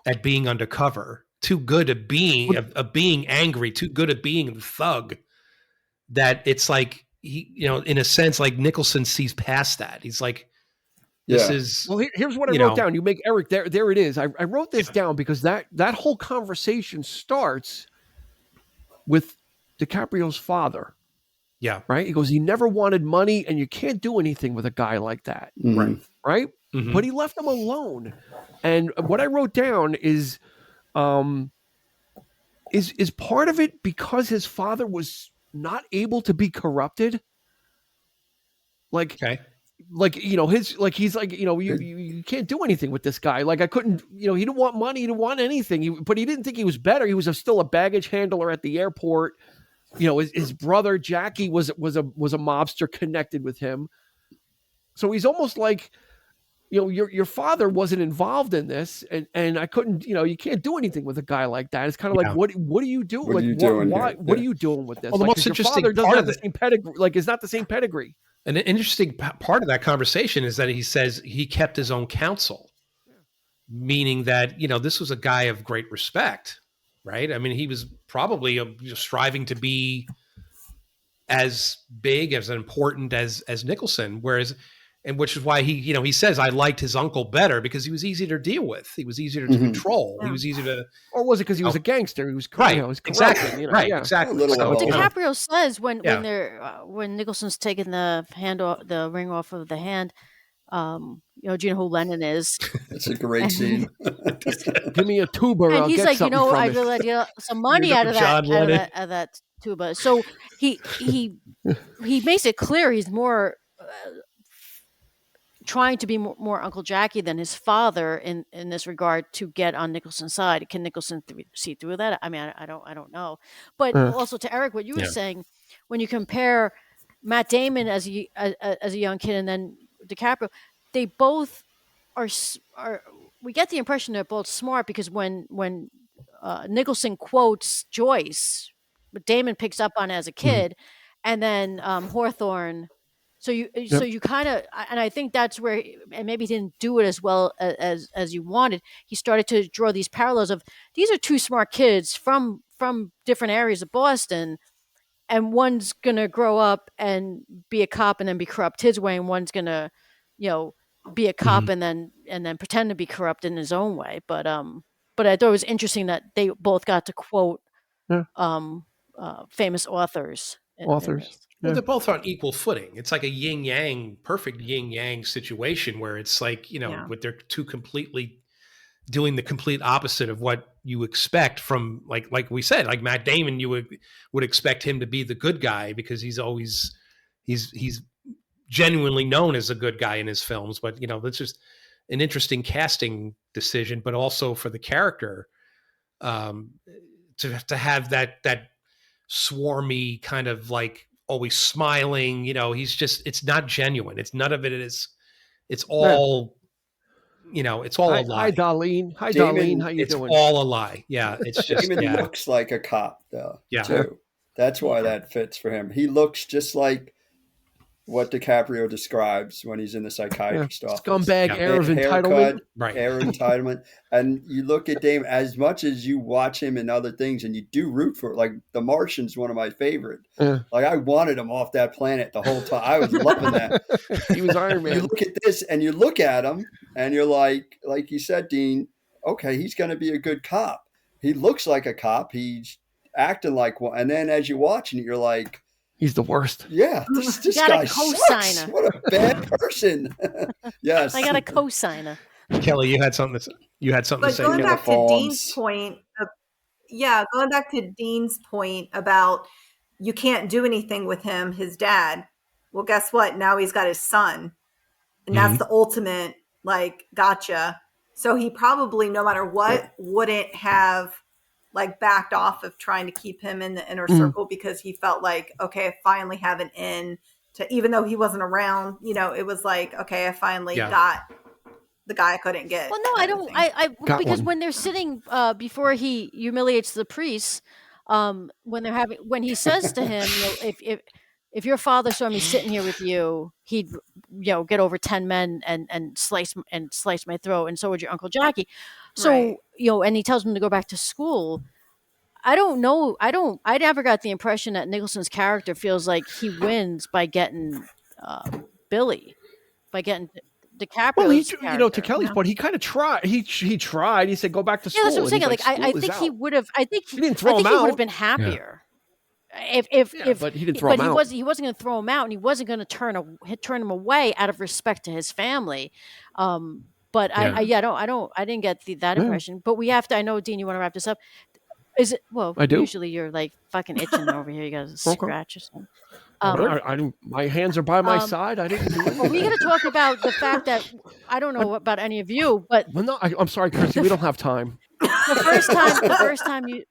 Speaker 2: at being undercover, too good at being angry, too good at being the thug. That it's like he, you know, in a sense, like Nicholson sees past that. He's like, this
Speaker 3: Yeah.
Speaker 2: is,
Speaker 1: well, here's what I
Speaker 2: you
Speaker 1: wrote
Speaker 2: know,
Speaker 1: down. You make Eric there. There it is. I wrote this down because that whole conversation starts with DiCaprio's father.
Speaker 2: yeah,
Speaker 1: Right? He goes, he never wanted money, and you can't do anything with a guy like that.
Speaker 2: right,
Speaker 1: Right?
Speaker 2: Mhm.
Speaker 1: But he left him alone. And what I wrote down is part of it because his father was not able to be corrupted. Like,
Speaker 2: okay,
Speaker 1: you know, he's like, you know, you can't do anything with this guy. Like, I couldn't, you know, he didn't want money, he didn't want anything. But he didn't think he was better. He was still a baggage handler at the airport. You know, his brother Jackie was a mobster connected with him. So he's almost like, you know, your father wasn't involved in this, and I couldn't, you know, you can't do anything with a guy like that. It's kind of like,
Speaker 2: Yeah.
Speaker 1: what do you do?
Speaker 3: What are
Speaker 1: Like,
Speaker 3: you doing
Speaker 1: why?
Speaker 3: here?
Speaker 1: What
Speaker 3: Yeah.
Speaker 1: are you doing with this?
Speaker 2: Well, the
Speaker 1: Like,
Speaker 2: most
Speaker 1: because your
Speaker 2: interesting
Speaker 1: father doesn't
Speaker 2: part
Speaker 1: have
Speaker 2: of
Speaker 1: the
Speaker 2: it-
Speaker 1: same pedigree. Like, is not the same pedigree.
Speaker 2: an interesting part of that conversation is that he says he kept his own counsel, meaning that, you know, this was a guy of great respect, right? I mean, he was probably striving to be as big, as important as Nicholson, whereas, and which is why he, you know, he says, I liked his uncle better because he was easier to deal with. He was easier to
Speaker 3: Mhm.
Speaker 2: control.
Speaker 4: Yeah.
Speaker 2: He was easier to,
Speaker 1: Or was it because he was
Speaker 2: Oh.
Speaker 1: a gangster? He was
Speaker 2: right,
Speaker 1: you know, he was corrupted,
Speaker 2: exactly,
Speaker 1: you know?
Speaker 2: right,
Speaker 1: Yeah.
Speaker 2: exactly.
Speaker 3: A little
Speaker 2: So,
Speaker 3: of
Speaker 2: you know,
Speaker 3: both.
Speaker 5: DiCaprio says when
Speaker 2: Yeah.
Speaker 5: they're when Nicholson's taking the ring off of the hand, you know, do you know who Lennon is?
Speaker 3: It's a great scene.
Speaker 1: Give me a tuba,
Speaker 5: And
Speaker 1: I'll
Speaker 5: he's
Speaker 1: get
Speaker 5: like, you
Speaker 1: something
Speaker 5: know,
Speaker 1: from
Speaker 5: I
Speaker 1: it.
Speaker 5: really like to get some
Speaker 2: You
Speaker 5: money
Speaker 2: know
Speaker 5: out of that,
Speaker 2: John Lennon.
Speaker 5: out of that tuba. So he makes it clear he's more trying to be more Uncle Jackie than his father in this regard to get on Nicholson's side. Can Nicholson see through that? I mean, I don't know. But also to Eric, what you were
Speaker 2: Yeah.
Speaker 5: saying, when you compare Matt Damon as a young kid and then DiCaprio, they both are. We get the impression they're both smart because when Nicholson quotes Joyce, what Damon picks up on as a kid, and then Hawthorne. So you kind of, and I think that's where, and maybe he didn't do it as well as you wanted. He started to draw these parallels of these are two smart kids from different areas of Boston, and one's gonna grow up and be a cop and then be corrupt his way, and one's gonna, you know, be a cop and then pretend to be corrupt in his own way. But I thought it was interesting that they both got to quote
Speaker 1: Yeah.
Speaker 5: famous authors. In
Speaker 1: Authors.
Speaker 5: this.
Speaker 2: Well,
Speaker 1: Yeah.
Speaker 2: they're both on equal footing. It's like a yin yang, perfect yin yang situation where it's like, you know,
Speaker 4: Yeah.
Speaker 2: with they're two completely doing the complete opposite of what you expect from, like we said, like Matt Damon, you would expect him to be the good guy because he's always he's genuinely known as a good guy in his films. But you know, that's just an interesting casting decision, but also for the character to have that swarmy kind of like always smiling, you know, it's not genuine. It's none of it is, it's all, you know, it's all a
Speaker 1: Hi,
Speaker 2: lie.
Speaker 1: Darlene. Hi,
Speaker 3: Damon,
Speaker 1: Darlene. How you
Speaker 2: It's
Speaker 1: doing?
Speaker 2: all a lie. Yeah. It's just,
Speaker 3: Damon
Speaker 2: yeah.
Speaker 3: looks like a cop, though,
Speaker 2: Yeah.
Speaker 3: too. That's why that fits for him. He looks just like what DiCaprio describes when he's in the psychiatrist office.
Speaker 1: Scumbag air of entitlement.
Speaker 3: Haircut,
Speaker 2: Right.
Speaker 3: air entitlement. And you look at Damon, as much as you watch him in other things and you do root for it, like The Martian's one of my favorite.
Speaker 1: Yeah.
Speaker 3: Like I wanted him off that planet the whole time. I was loving that.
Speaker 1: He was Iron Man.
Speaker 3: You look at this and you look at him and you're like you said, Dean, okay, he's going to be a good cop. He looks like a cop. He's acting like one. And then as you're watching it, you're like,
Speaker 1: He's the worst.
Speaker 3: yeah, this
Speaker 5: got
Speaker 3: guy
Speaker 5: a
Speaker 3: sucks.
Speaker 5: co-signer.
Speaker 3: What a bad person. Yes.
Speaker 5: I got a co-signer.
Speaker 2: Kelly, you had something to
Speaker 4: But
Speaker 2: say.
Speaker 4: going
Speaker 3: Kelly
Speaker 4: back to
Speaker 3: Fawns.
Speaker 4: Dean's point, going back to Dean's point about you can't do anything with him, his dad. Well, guess what? Now he's got his son, and that's the ultimate like gotcha. So he probably, no matter what, wouldn't have like backed off of trying to keep him in the inner circle because he felt like, okay, I finally have an in to, even though he wasn't around, you know, it was like, okay, I finally got the guy couldn't get.
Speaker 5: Well, no, I
Speaker 4: kind of
Speaker 5: don't.
Speaker 4: thing.
Speaker 5: Because
Speaker 1: one.
Speaker 5: when they're sitting before he humiliates the priest, when he says to him, if your father saw me sitting here with you, he'd get over 10 men and slice my throat, and so would your Uncle Jackie. So
Speaker 4: Right.
Speaker 5: and he tells him to go back to school. I don't know. I never got the impression that Nicholson's character feels like he wins by getting Billy, by getting DiCaprio's
Speaker 1: Well,
Speaker 5: character.
Speaker 1: to Kelly's point, he kind of tried. He tried. He said, "Go back to school."
Speaker 5: Yeah, that's what I'm saying.
Speaker 1: And
Speaker 5: Like,
Speaker 1: he's
Speaker 5: I
Speaker 1: "School
Speaker 5: think
Speaker 1: is
Speaker 5: he
Speaker 1: out."
Speaker 5: would have. I think
Speaker 1: He didn't throw
Speaker 5: I think
Speaker 1: him
Speaker 5: he would
Speaker 1: out.
Speaker 5: have been happier if
Speaker 1: but he didn't throw him out.
Speaker 5: He wasn't going to throw him out, and he wasn't going to turn him away out of respect to his family. But I didn't get that impression. But we have to. I know, Dean, you want to wrap this up. Is it? Well,
Speaker 1: I do.
Speaker 5: Usually you're like fucking itching over here. You got to scratch or something.
Speaker 1: My hands are by my side. I didn't do it.
Speaker 5: Are we going to talk about the fact that I don't know about any of you, but
Speaker 1: Well, no, I'm sorry, Chrissy. We don't have time.
Speaker 5: the first time you.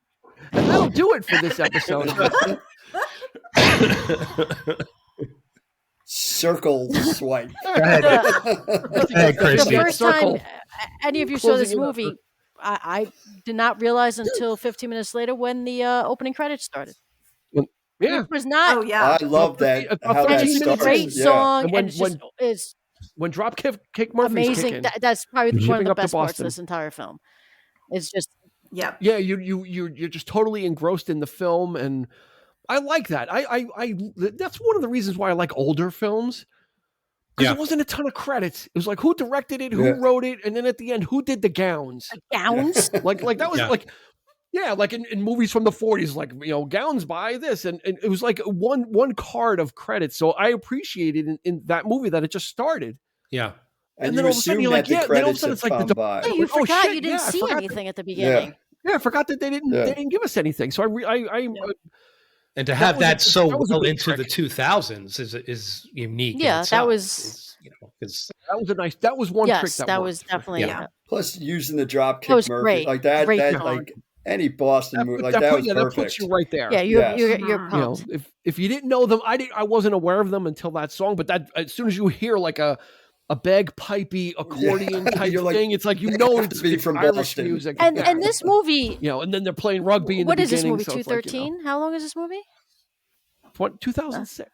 Speaker 1: And that'll do it for this episode.
Speaker 3: Circle swipe.
Speaker 2: Go ahead, Christy.
Speaker 5: The first time any of you saw this
Speaker 1: Closing it up.
Speaker 5: movie, I did not realize until 15 minutes later when the opening credits started.
Speaker 1: Yeah.
Speaker 5: It was not.
Speaker 4: Oh yeah.
Speaker 3: I love that.
Speaker 1: About
Speaker 3: How that
Speaker 1: 15 minutes
Speaker 3: started.
Speaker 5: Great
Speaker 3: Yeah.
Speaker 5: song,
Speaker 1: And when-
Speaker 5: and it's just is
Speaker 1: When Dropkick Murphys
Speaker 5: amazing.
Speaker 1: kick in.
Speaker 5: That's probably one of
Speaker 1: Shipping
Speaker 5: the
Speaker 1: up to
Speaker 5: best parts of
Speaker 1: Boston.
Speaker 5: this entire film. It's just
Speaker 4: Yeah.
Speaker 1: Yeah, you're just totally engrossed in the film, and I like that. I that's one of the reasons why I like older films. Because
Speaker 2: Yeah.
Speaker 1: there wasn't a ton of credits. It was like who directed it, who
Speaker 3: Yeah.
Speaker 1: wrote it, and then at the end, who did the gowns.
Speaker 5: gowns.
Speaker 1: Like that was
Speaker 2: Yeah.
Speaker 1: like in movies from the 40s, like gowns by this, and it was like one card of credits. So I appreciated in that movie that it just started.
Speaker 2: Yeah.
Speaker 3: And
Speaker 1: then
Speaker 3: you
Speaker 1: all of a sudden
Speaker 3: assume
Speaker 1: you're
Speaker 3: that
Speaker 1: like,
Speaker 3: the
Speaker 1: yeah, then all of a
Speaker 3: credits
Speaker 1: sudden
Speaker 3: have
Speaker 1: it's like the
Speaker 3: come by.
Speaker 5: Yeah, you
Speaker 1: Oh,
Speaker 5: forgot
Speaker 1: shit,
Speaker 5: you didn't
Speaker 1: yeah, I
Speaker 5: see
Speaker 1: forgot
Speaker 5: anything at the beginning.
Speaker 1: Yeah, I forgot that they didn't give us anything. So
Speaker 2: And to have that
Speaker 1: was
Speaker 2: so
Speaker 1: a
Speaker 2: well
Speaker 1: big
Speaker 2: into
Speaker 1: trick.
Speaker 2: the 2000s is unique. in
Speaker 5: Yeah, that
Speaker 2: itself.
Speaker 5: was-
Speaker 2: Because
Speaker 1: that was one trick
Speaker 5: Yes,
Speaker 1: that
Speaker 5: that
Speaker 1: worked.
Speaker 5: was definitely.
Speaker 2: Yeah.
Speaker 3: Plus, using the drop
Speaker 5: That was
Speaker 3: kick Murphy
Speaker 5: great.
Speaker 3: like that,
Speaker 5: Great
Speaker 3: that
Speaker 5: song.
Speaker 3: like any Boston movie, like that was
Speaker 1: that
Speaker 3: perfect.
Speaker 1: puts you right there.
Speaker 5: Yeah, you're
Speaker 3: Yes.
Speaker 5: you're
Speaker 4: Mhm.
Speaker 5: pumped.
Speaker 1: If you didn't know them, I wasn't aware of them until that song. But that as soon as you hear like a bagpipey accordion type
Speaker 3: You're like,
Speaker 1: thing, it's like
Speaker 3: they have
Speaker 1: it's
Speaker 3: to be from
Speaker 1: Irish
Speaker 3: Boston.
Speaker 1: music.
Speaker 5: And
Speaker 1: Yeah.
Speaker 5: and this movie,
Speaker 1: and then they're playing rugby in
Speaker 5: what
Speaker 1: the
Speaker 5: is this
Speaker 1: beginning.
Speaker 5: movie?
Speaker 1: So it's like,
Speaker 5: 213? How long is this movie?
Speaker 1: 2006.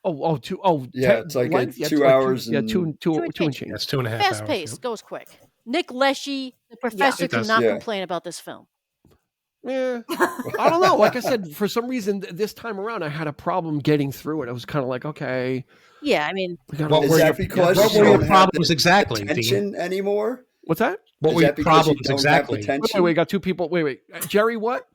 Speaker 3: Yeah, it's like
Speaker 1: length?
Speaker 3: 2 hours and-
Speaker 1: two and
Speaker 5: change.
Speaker 1: change.
Speaker 2: that's 2.5
Speaker 5: Fast
Speaker 2: hours.
Speaker 5: paced, goes quick. Nick Leshy, the professor,
Speaker 2: it does.
Speaker 5: cannot
Speaker 3: Yeah.
Speaker 5: complain about this film.
Speaker 1: Yeah, I don't know. Like I said, for some reason this time around, I had a problem getting through it. I was kind of like, okay,
Speaker 5: Yeah, I mean,
Speaker 1: we gotta
Speaker 2: What
Speaker 3: Is
Speaker 2: were
Speaker 1: worry
Speaker 3: that
Speaker 1: about-
Speaker 3: because
Speaker 2: What
Speaker 3: you
Speaker 2: were your
Speaker 3: don't have
Speaker 2: problems
Speaker 3: the
Speaker 2: exactly, Dean?
Speaker 3: tension anymore?
Speaker 1: What's that?
Speaker 2: What
Speaker 3: Is
Speaker 2: were your
Speaker 3: that because you
Speaker 2: problems
Speaker 3: don't have the
Speaker 2: exactly?
Speaker 3: tension?
Speaker 1: Wait, got two people. Wait, Jerry, what?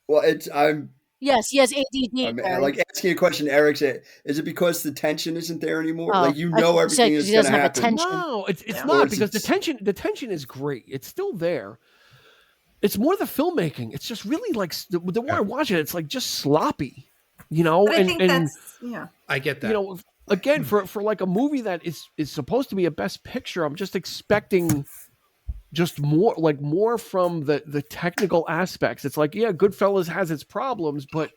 Speaker 3: Well, I'm
Speaker 5: yes, he has ADD.
Speaker 3: I'm
Speaker 5: Barry.
Speaker 3: like asking a question. Eric said, "Is it because the tension isn't there anymore?
Speaker 5: Oh,
Speaker 3: Like you
Speaker 5: I
Speaker 3: know
Speaker 5: thought you
Speaker 3: everything
Speaker 5: said
Speaker 3: is
Speaker 5: he
Speaker 3: going
Speaker 5: doesn't
Speaker 3: to
Speaker 5: have a
Speaker 3: happen."
Speaker 5: tension.
Speaker 1: No, it's
Speaker 4: Yeah.
Speaker 1: not
Speaker 3: Or
Speaker 1: because
Speaker 3: it's-
Speaker 1: the tension is great. It's still there. It's more the filmmaking. It's just really like the more I watch it, it's like just sloppy,
Speaker 4: But I think
Speaker 1: and
Speaker 4: that's
Speaker 2: I get that.
Speaker 1: Again for like a movie that is supposed to be a best picture, I'm just expecting just more from the technical aspects. It's like, yeah, Goodfellas has its problems, but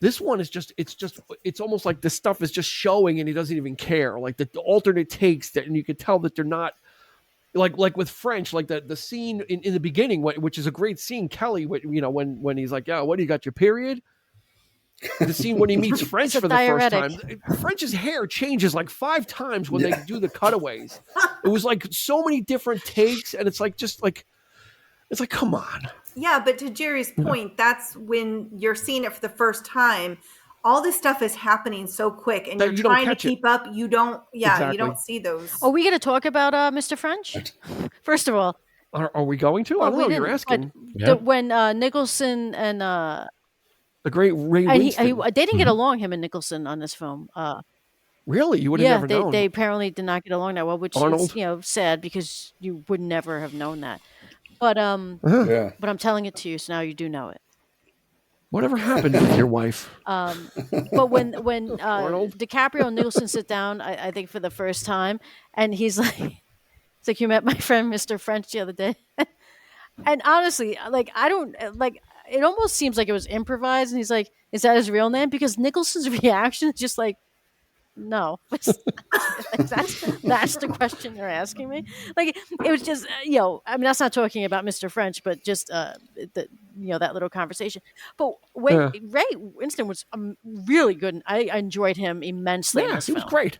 Speaker 1: this one is it's almost like this stuff is just showing and he doesn't even care. Like the alternate takes that, and you could tell that they're not like with French, like the scene in the beginning, which is a great scene, Kelly, when he's like, yeah, what do you got, your period? The scene when he meets French
Speaker 5: It's a
Speaker 1: for the first
Speaker 5: diuretic.
Speaker 1: time. French's hair changes like 5 times when they do the cutaways. It was like so many different takes, and it's like come on.
Speaker 4: Yeah, but to Jerry's point, that's when you're seeing it for the first time. All this stuff is happening so quick, and
Speaker 1: That
Speaker 4: you're
Speaker 1: you don't
Speaker 4: trying to
Speaker 1: catch it.
Speaker 4: keep up. You don't, you
Speaker 1: Exactly.
Speaker 4: don't see those.
Speaker 5: Are we going to talk about Mr. French? First of all,
Speaker 1: Are we going to? I don't
Speaker 5: we
Speaker 1: know. You're
Speaker 5: didn't,
Speaker 1: asking.
Speaker 5: but when Nicholson and
Speaker 1: The great Ray
Speaker 5: and
Speaker 1: Winston.
Speaker 5: they didn't get along, him and Nicholson, on this film.
Speaker 1: Really? You would have
Speaker 5: Yeah,
Speaker 1: never known.
Speaker 5: they apparently did not get along that well, which
Speaker 1: Arnold?
Speaker 5: is sad because you would never have known that. But
Speaker 3: Yeah.
Speaker 5: but I'm telling it to you, so now you do know it.
Speaker 1: Whatever happened with your wife?
Speaker 5: But when
Speaker 1: Arnold?
Speaker 5: DiCaprio and Nicholson sit down, I think for the first time, and he's like, it's like, you met my friend Mr. French the other day. And honestly, like, I don't like. It almost seems like it was improvised, and he's like, "Is that his real name?" Because Nicholson's reaction is just like, No. That's the question you're asking me. Like, it was just, I mean, that's not talking about Mr. French, but just, that little conversation. But Ray Winston was really good. And I enjoyed him immensely in this
Speaker 1: he
Speaker 5: film.
Speaker 1: was great.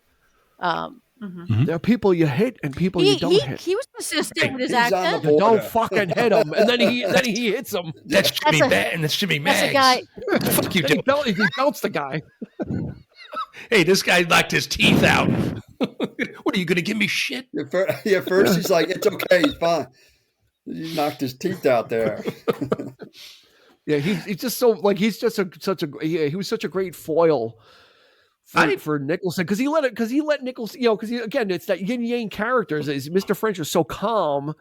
Speaker 4: Mm-hmm.
Speaker 1: There are people you hit and people you don't hit.
Speaker 5: He was consistent with his
Speaker 3: He's on
Speaker 5: accent.
Speaker 3: the border.
Speaker 1: Don't fucking hit him, and then he hits him.
Speaker 2: That should be bad, and that should be
Speaker 5: That's
Speaker 2: Mags.
Speaker 5: a guy.
Speaker 2: Fuck you,
Speaker 1: He
Speaker 2: dude.
Speaker 1: belts the guy.
Speaker 2: Hey, this guy knocked his teeth out. What are you going to give me shit?
Speaker 3: At first he's like, it's okay, he's fine. He knocked his teeth out there.
Speaker 1: Yeah, he's just so like he's just he was such a great foil for Nicholson because he let Nicholson because again it's that yin yang characters. Is Mr. French was so calm,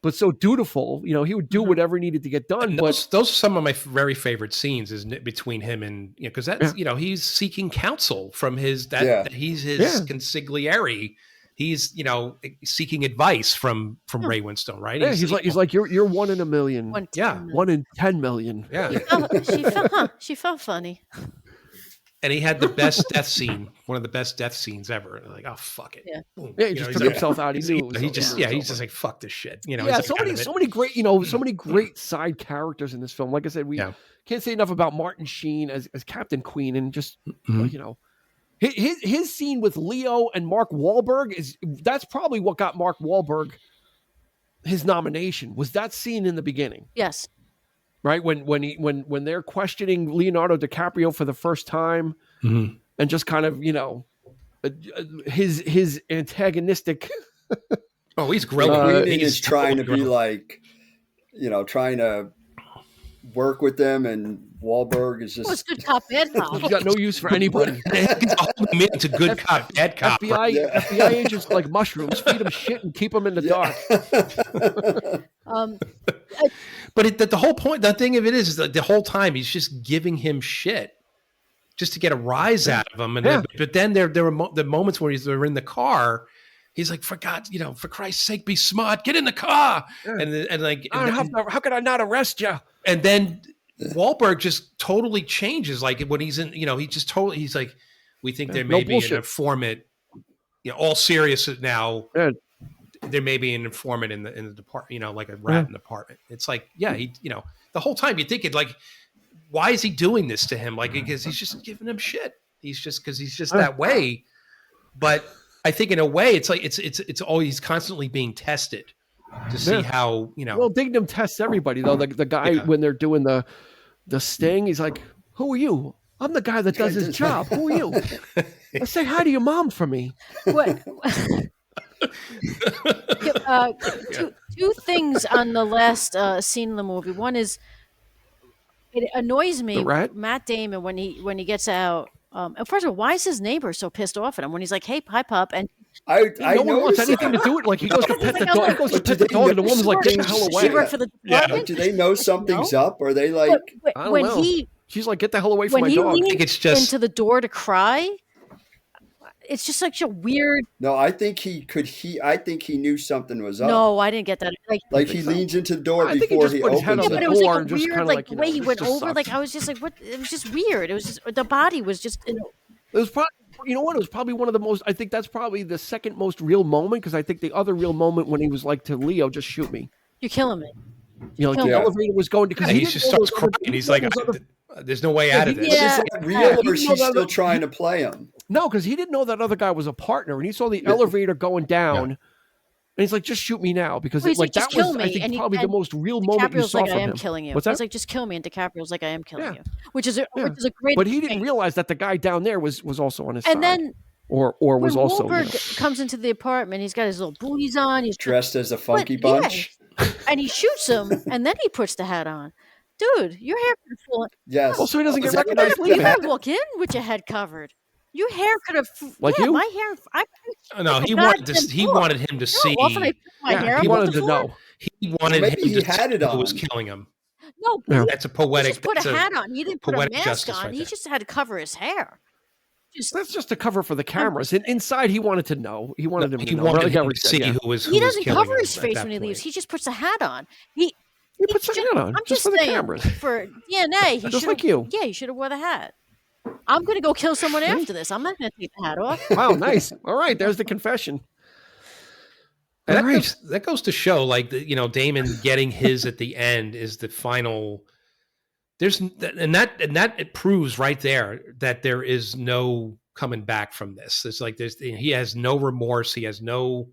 Speaker 1: but so dutiful. He would do whatever needed to get done.
Speaker 2: And those are some of my very favorite scenes is between him and because that's he's seeking counsel from he's his consigliere. He's seeking advice from Ray Winstone, right?
Speaker 1: Yeah, he's like you're 1 in a million. 1 in 10 million.
Speaker 2: Yeah.
Speaker 5: She felt funny.
Speaker 2: And he had the best death scene, one of the best death scenes ever. Like, oh fuck it.
Speaker 5: Yeah.
Speaker 2: Boom.
Speaker 1: Yeah, he just took himself out. He knew.
Speaker 2: He's just like fuck this shit.
Speaker 1: So many great, so many great side characters in this film. Like I said, we can't say enough about Martin Sheen as Captain Queen, and just his scene with Leo and Mark Wahlberg that's probably what got Mark Wahlberg his nomination. Was that scene in the beginning?
Speaker 5: Yes.
Speaker 1: Right when they're questioning Leonardo DiCaprio for the first time, and just kind of his antagonistic.
Speaker 2: Oh, he's grilling.
Speaker 3: He's trying to be like, trying to work with them, and Wahlberg is just.
Speaker 5: It's good cop, bad cop.
Speaker 1: He's got no use for anybody.
Speaker 2: It's a good cop, bad cop.
Speaker 1: FBI agents like mushrooms, feed them shit and keep them in the dark.
Speaker 2: But the whole point, the thing of it is that the whole time he's just giving him shit, just to get a rise out of him. And but then there were the moments where they're in the car. He's like, for Christ's sake, be smart, get in the car. Yeah.
Speaker 1: How could I not arrest you?
Speaker 2: And then Wahlberg just totally changes. Like when he's in, he just totally, he's like, we think there may be an informant, all serious now. Yeah. There may be an informant in the department, like a rat in the department. It's like, he, the whole time you think it like, why is he doing this to him? Like, because he's just giving him shit. He's just that way. But I think in a way, it's like, it's always constantly being tested to see how,
Speaker 1: Well, Dignam tests everybody though. The guy, when they're doing the sting, he's like, who are you? I'm the guy that does his job. Who are you? Let's say hi to your mom for me.
Speaker 5: What? Two things on the last scene in the movie. One is it annoys me, Matt Damon, when he gets out. First of all, why is his neighbor so pissed off at him when he's like, "Hey, hi, pup," and
Speaker 1: no one wants anything to do with it. Like he goes to pet the dog. He goes to pet the dog, and the woman's like, "Get the hell away!"
Speaker 5: She worked for the department.
Speaker 3: Do they know something's up? Or are they like?
Speaker 1: I don't know. She's like, "Get the hell away from my dog."
Speaker 5: When he leans into the door to cry. It's just such a weird.
Speaker 3: No, I think he knew something was up.
Speaker 5: No, I didn't get that.
Speaker 3: Like he leans into the door before he
Speaker 5: opens
Speaker 3: it.
Speaker 5: But it was like a weird, like the way he went over. Like I was just like, what? It was just weird. It was just the body was just.
Speaker 1: It was probably, It was probably one of the most. I think that's probably the second most real moment because I think the other real moment when he was like to Leo, "Just shoot me."
Speaker 5: You're killing me.
Speaker 1: Like the elevator was going because
Speaker 2: he just starts crying. He's like, "There's no way out of this."
Speaker 3: Is that real, or is he still trying to play him?
Speaker 1: No, because he didn't know that other guy was a partner, and he saw the elevator going down, and he's like, "Just shoot me now," because that was, I think, probably the most real moment you saw from him.
Speaker 5: I am killing you.
Speaker 1: What's that?
Speaker 5: He's like, "Just kill me," and DiCaprio's like, "I am killing you," which is a great.
Speaker 1: But he didn't realize that the guy down there was also on his
Speaker 5: side.
Speaker 1: And then, or was also.
Speaker 5: Wahlberg comes into the apartment. He's got his little booties on. He's
Speaker 3: dressed as a funky bunch,
Speaker 5: and he shoots him, and then he puts the hat on. Dude, your hair could have fallen.
Speaker 3: Yes.
Speaker 1: Well, so he doesn't get recognized.
Speaker 5: You better walk in with your head covered. Your hair could have
Speaker 1: you.
Speaker 5: My hair.
Speaker 2: No, he wanted him to see.
Speaker 5: Often I put my hair
Speaker 1: he wanted to know.
Speaker 2: He wanted him to see who was killing him.
Speaker 5: No,
Speaker 2: that's a poetic.
Speaker 5: He just put a hat on. He didn't put a mask on.
Speaker 2: Right,
Speaker 5: he just had to cover his hair.
Speaker 1: That's just to cover for the cameras. And inside, he wanted to know. He wanted him to know.
Speaker 2: Wanted him to see who was.
Speaker 5: He doesn't cover his face when he leaves. He just puts a hat on. He
Speaker 1: puts a hat on.
Speaker 5: I'm
Speaker 1: just for the cameras.
Speaker 5: For DNA, he
Speaker 1: just like you.
Speaker 5: Yeah, he should have wore the hat. I'm going to go kill someone after this. I'm not going to take the hat off.
Speaker 1: Wow, nice. All right, there's the confession.
Speaker 2: And
Speaker 1: All right.
Speaker 2: that goes to show, like, Damon getting his at the end is the final. That it proves right there that there is no coming back from this. It's like he has no remorse. He has no,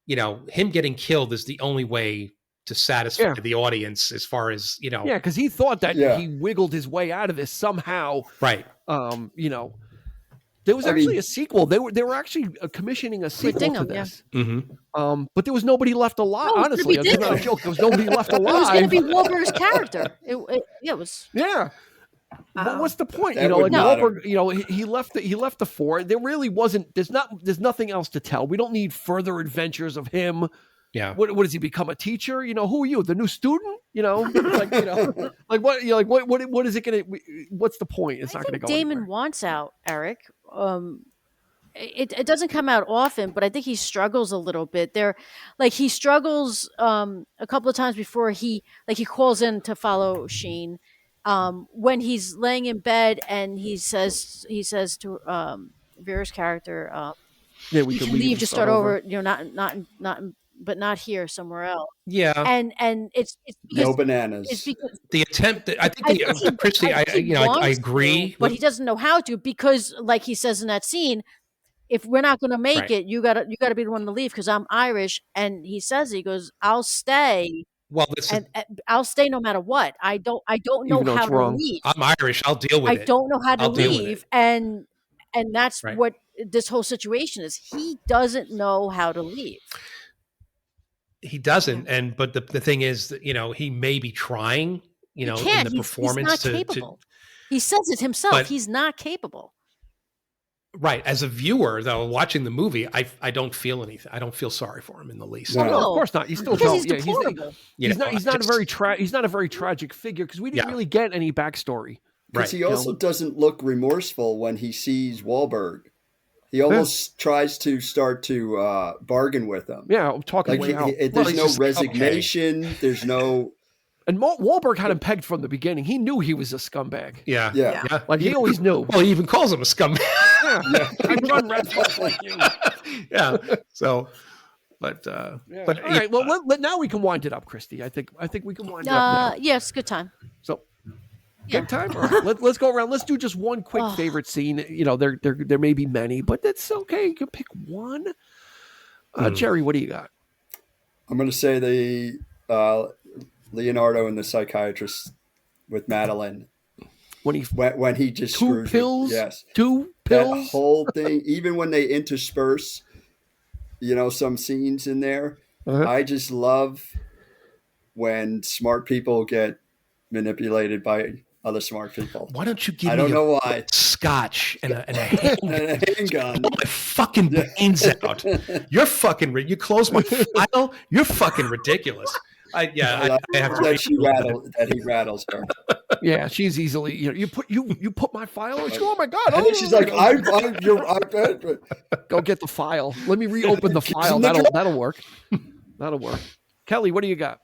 Speaker 2: him getting killed is the only way to satisfy the audience as far as,
Speaker 1: Yeah, because he thought that he wiggled his way out of this somehow.
Speaker 2: Right.
Speaker 1: There was actually a sequel. They were actually commissioning a sequel to this.
Speaker 2: Yeah. Mm-hmm.
Speaker 1: But there was nobody left alive. Honestly, it's not a joke. There was nobody left alive.
Speaker 5: It was going to be Wahlberg's character. It was.
Speaker 1: Yeah. But what's the point?
Speaker 3: Wahlberg,
Speaker 1: he left the fort. There really wasn't. There's nothing else to tell. We don't need further adventures of him.
Speaker 2: Yeah.
Speaker 1: What does he become, a teacher? Who are you? The new student? Like what is it going to? What's the point? It's not going to go.
Speaker 5: Damon
Speaker 1: anywhere.
Speaker 5: wants out, Eric. It doesn't come out often, but I think he struggles a little bit. He struggles a couple of times before he calls in to follow Sheen. When he's laying in bed and he says to Vera's character,
Speaker 1: we
Speaker 5: can leave, just start over. But not here, somewhere else.
Speaker 2: Yeah,
Speaker 5: and it's
Speaker 3: no bananas.
Speaker 5: It's because
Speaker 2: the attempt. I think Christy. I agree,
Speaker 5: but he doesn't know how to, because, like he says in that scene, if we're not going to make it, you gotta be the one to leave, because I'm Irish. And he goes, I'll stay.
Speaker 2: Well,
Speaker 5: I'll stay no matter what. I don't know how to leave.
Speaker 2: I'm Irish. I'll deal with it.
Speaker 5: I don't know how to leave, and that's what this whole situation is. He doesn't know how to leave.
Speaker 2: He doesn't, but the thing is that he may be trying, in the performance.
Speaker 5: He's not capable. He says it himself.
Speaker 2: But,
Speaker 5: he's not capable.
Speaker 2: Right. As a viewer, though, watching the movie, I don't feel anything. I don't feel sorry for him in the least.
Speaker 1: No, of course not. You still
Speaker 5: because
Speaker 1: don't.
Speaker 5: He's deplorable.
Speaker 1: He's not a very tragic figure, because we didn't really get any backstory.
Speaker 3: Because he also doesn't look remorseful when he sees Wahlberg. He almost tries to start to bargain with him.
Speaker 1: Yeah, I'm talking way out.
Speaker 3: There's no resignation. Okay. There's no.
Speaker 1: And Wahlberg had him pegged from the beginning. He knew he was a scumbag.
Speaker 2: Yeah.
Speaker 1: Like, he always knew.
Speaker 2: Well, he even calls him a scumbag.
Speaker 1: Yeah. I run red flags like you.
Speaker 2: Yeah. So, but
Speaker 1: all right. Well, now we can wind it up, Christy. I think we can wind it up now.
Speaker 5: Yes, good time.
Speaker 1: So. Good time. All right. Let's go around. Let's do just one quick favorite scene. There may be many, but that's okay. You can pick one. Jerry, what do you got?
Speaker 3: I'm going to say the Leonardo and the psychiatrist with Madeline. When he just screws
Speaker 1: pills.
Speaker 3: Yes,
Speaker 1: 2 pills.
Speaker 3: That whole thing. Even when they intersperse, some scenes in there. I just love when smart people get manipulated by other smart people.
Speaker 2: Why don't you give me
Speaker 3: I don't know why.
Speaker 2: Scotch and a
Speaker 3: handgun?
Speaker 2: Blow my fucking brains out. You're fucking. You close my file. You're fucking ridiculous. I have to
Speaker 3: that he rattles her.
Speaker 1: Yeah, she's easily. You put my file. And she goes, oh my god!
Speaker 3: And then she's like, I
Speaker 1: go get the file. Let me reopen the file. That'll work. That'll work. Kelly, what do you got?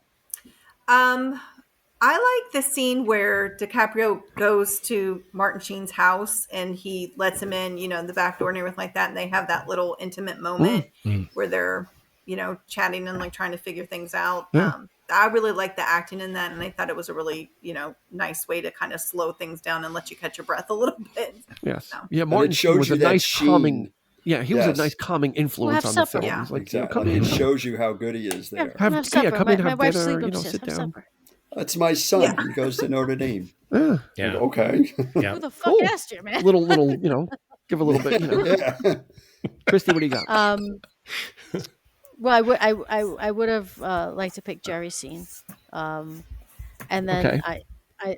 Speaker 4: I like the scene where DiCaprio goes to Martin Sheen's house and he lets him in, the back door and everything like that. And they have that little intimate moment where they're, chatting and like trying to figure things out.
Speaker 1: Yeah.
Speaker 4: I really like the acting in that. And I thought it was a really, nice way to kind of slow things down and let you catch your breath a little bit.
Speaker 1: Yes.
Speaker 4: So.
Speaker 1: Yeah. Martin Sheen was a nice calming. Yeah, he was a nice calming influence on the film.
Speaker 4: Yeah.
Speaker 1: He's like,
Speaker 3: exactly.
Speaker 1: come in.
Speaker 3: It shows you how good he is there.
Speaker 1: Come in, have dinner, sit down.
Speaker 5: Supper.
Speaker 3: That's my son. Yeah. He goes to Notre Dame.
Speaker 1: Yeah.
Speaker 3: Okay.
Speaker 5: Yeah. Who the fuck asked you, man?
Speaker 1: Little, give a little bit.
Speaker 3: Yeah.
Speaker 1: Christy, what do you got?
Speaker 5: Well, I would have liked to pick Jerry's scene, and then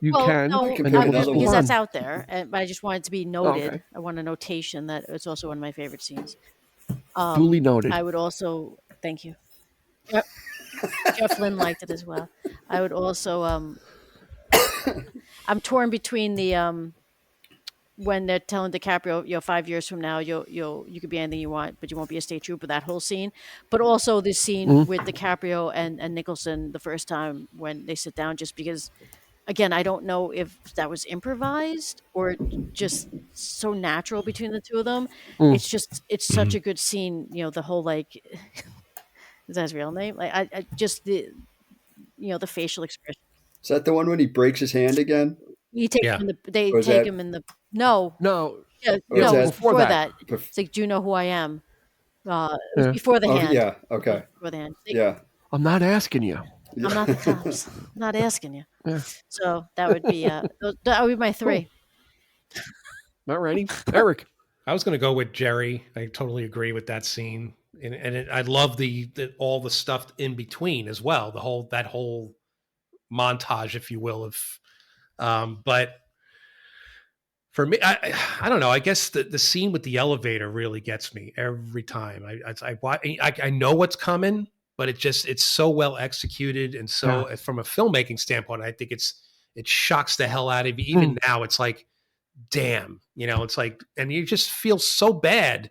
Speaker 5: because that's out there, but I just wanted to be noted. Okay. I want a notation that it's also one of my favorite scenes.
Speaker 1: Duly noted.
Speaker 5: I would also thank you. Yep. Jeff Lynne liked it as well. I would also I'm torn between the when they're telling DiCaprio, 5 years from now you could be anything you want, but you won't be a state trooper, that whole scene. But also this scene with DiCaprio and Nicholson the first time when they sit down, just because again, I don't know if that was improvised or just so natural between the two of them. It's such a good scene. The whole like, is that his real name? Like, I just the facial expression.
Speaker 3: Is that the one when he breaks his hand again?
Speaker 5: You take
Speaker 2: Yeah.
Speaker 5: him in the, they
Speaker 3: Or is
Speaker 5: take
Speaker 3: that-
Speaker 5: him in the no.
Speaker 1: No.
Speaker 5: Yeah,
Speaker 3: Or is
Speaker 5: no,
Speaker 3: that-
Speaker 5: it was before that.
Speaker 3: Bef-
Speaker 5: It's like, do you know who I am? It was
Speaker 1: Yeah.
Speaker 5: before the
Speaker 3: Oh,
Speaker 5: hand.
Speaker 3: yeah. Okay.
Speaker 5: Before the hand.
Speaker 3: Yeah.
Speaker 1: I'm not asking you.
Speaker 5: I'm not the cops. I'm not asking you.
Speaker 1: Yeah.
Speaker 5: So that would be that would be my three.
Speaker 1: All righty. Eric.
Speaker 2: I was going to go with Jerry. I totally agree with that scene, and I love the all the stuff in between as well. That whole montage, if you will, of. But for me, I don't know. I guess the scene with the elevator really gets me every time. I know what's coming, but it's so well executed, and so from a filmmaking standpoint, I think it shocks the hell out of you. Even now, it's like, damn, it's like, and you just feel so bad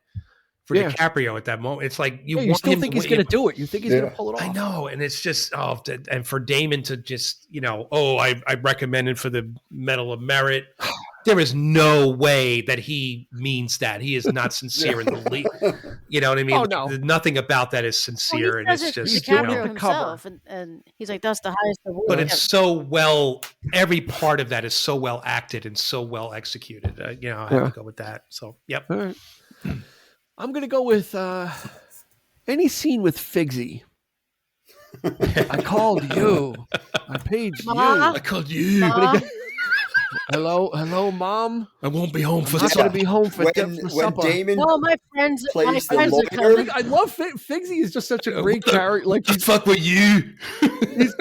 Speaker 2: for DiCaprio at that moment. It's like you want
Speaker 1: still
Speaker 2: him
Speaker 1: think
Speaker 2: to
Speaker 1: he's going to do it. You think he's going to pull it off.
Speaker 2: I know, and it's just and for Damon to just I recommended for the Medal of Merit. There is no way that he means that. He is not sincere in the least. You know what I mean?
Speaker 1: Oh, no.
Speaker 2: Nothing about that is sincere, and it's just
Speaker 5: DiCaprio himself, and he's like, "That's the highest award."
Speaker 2: But it's so well. Every part of that is so well acted and so well executed. I have to go with that. So, yep.
Speaker 1: All right. I'm going to go with any scene with Figsy. I called you. I paged you.
Speaker 2: I called you.
Speaker 1: Hello, Mom.
Speaker 2: I won't be home for
Speaker 1: I'm not going to be home for
Speaker 3: when
Speaker 1: supper.
Speaker 3: Damon
Speaker 5: no, my friends
Speaker 3: plays the
Speaker 5: are
Speaker 3: lawyer.
Speaker 5: coming.
Speaker 1: I love Figsy. Is just such a great character. Like
Speaker 2: fuck with you.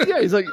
Speaker 1: he's like,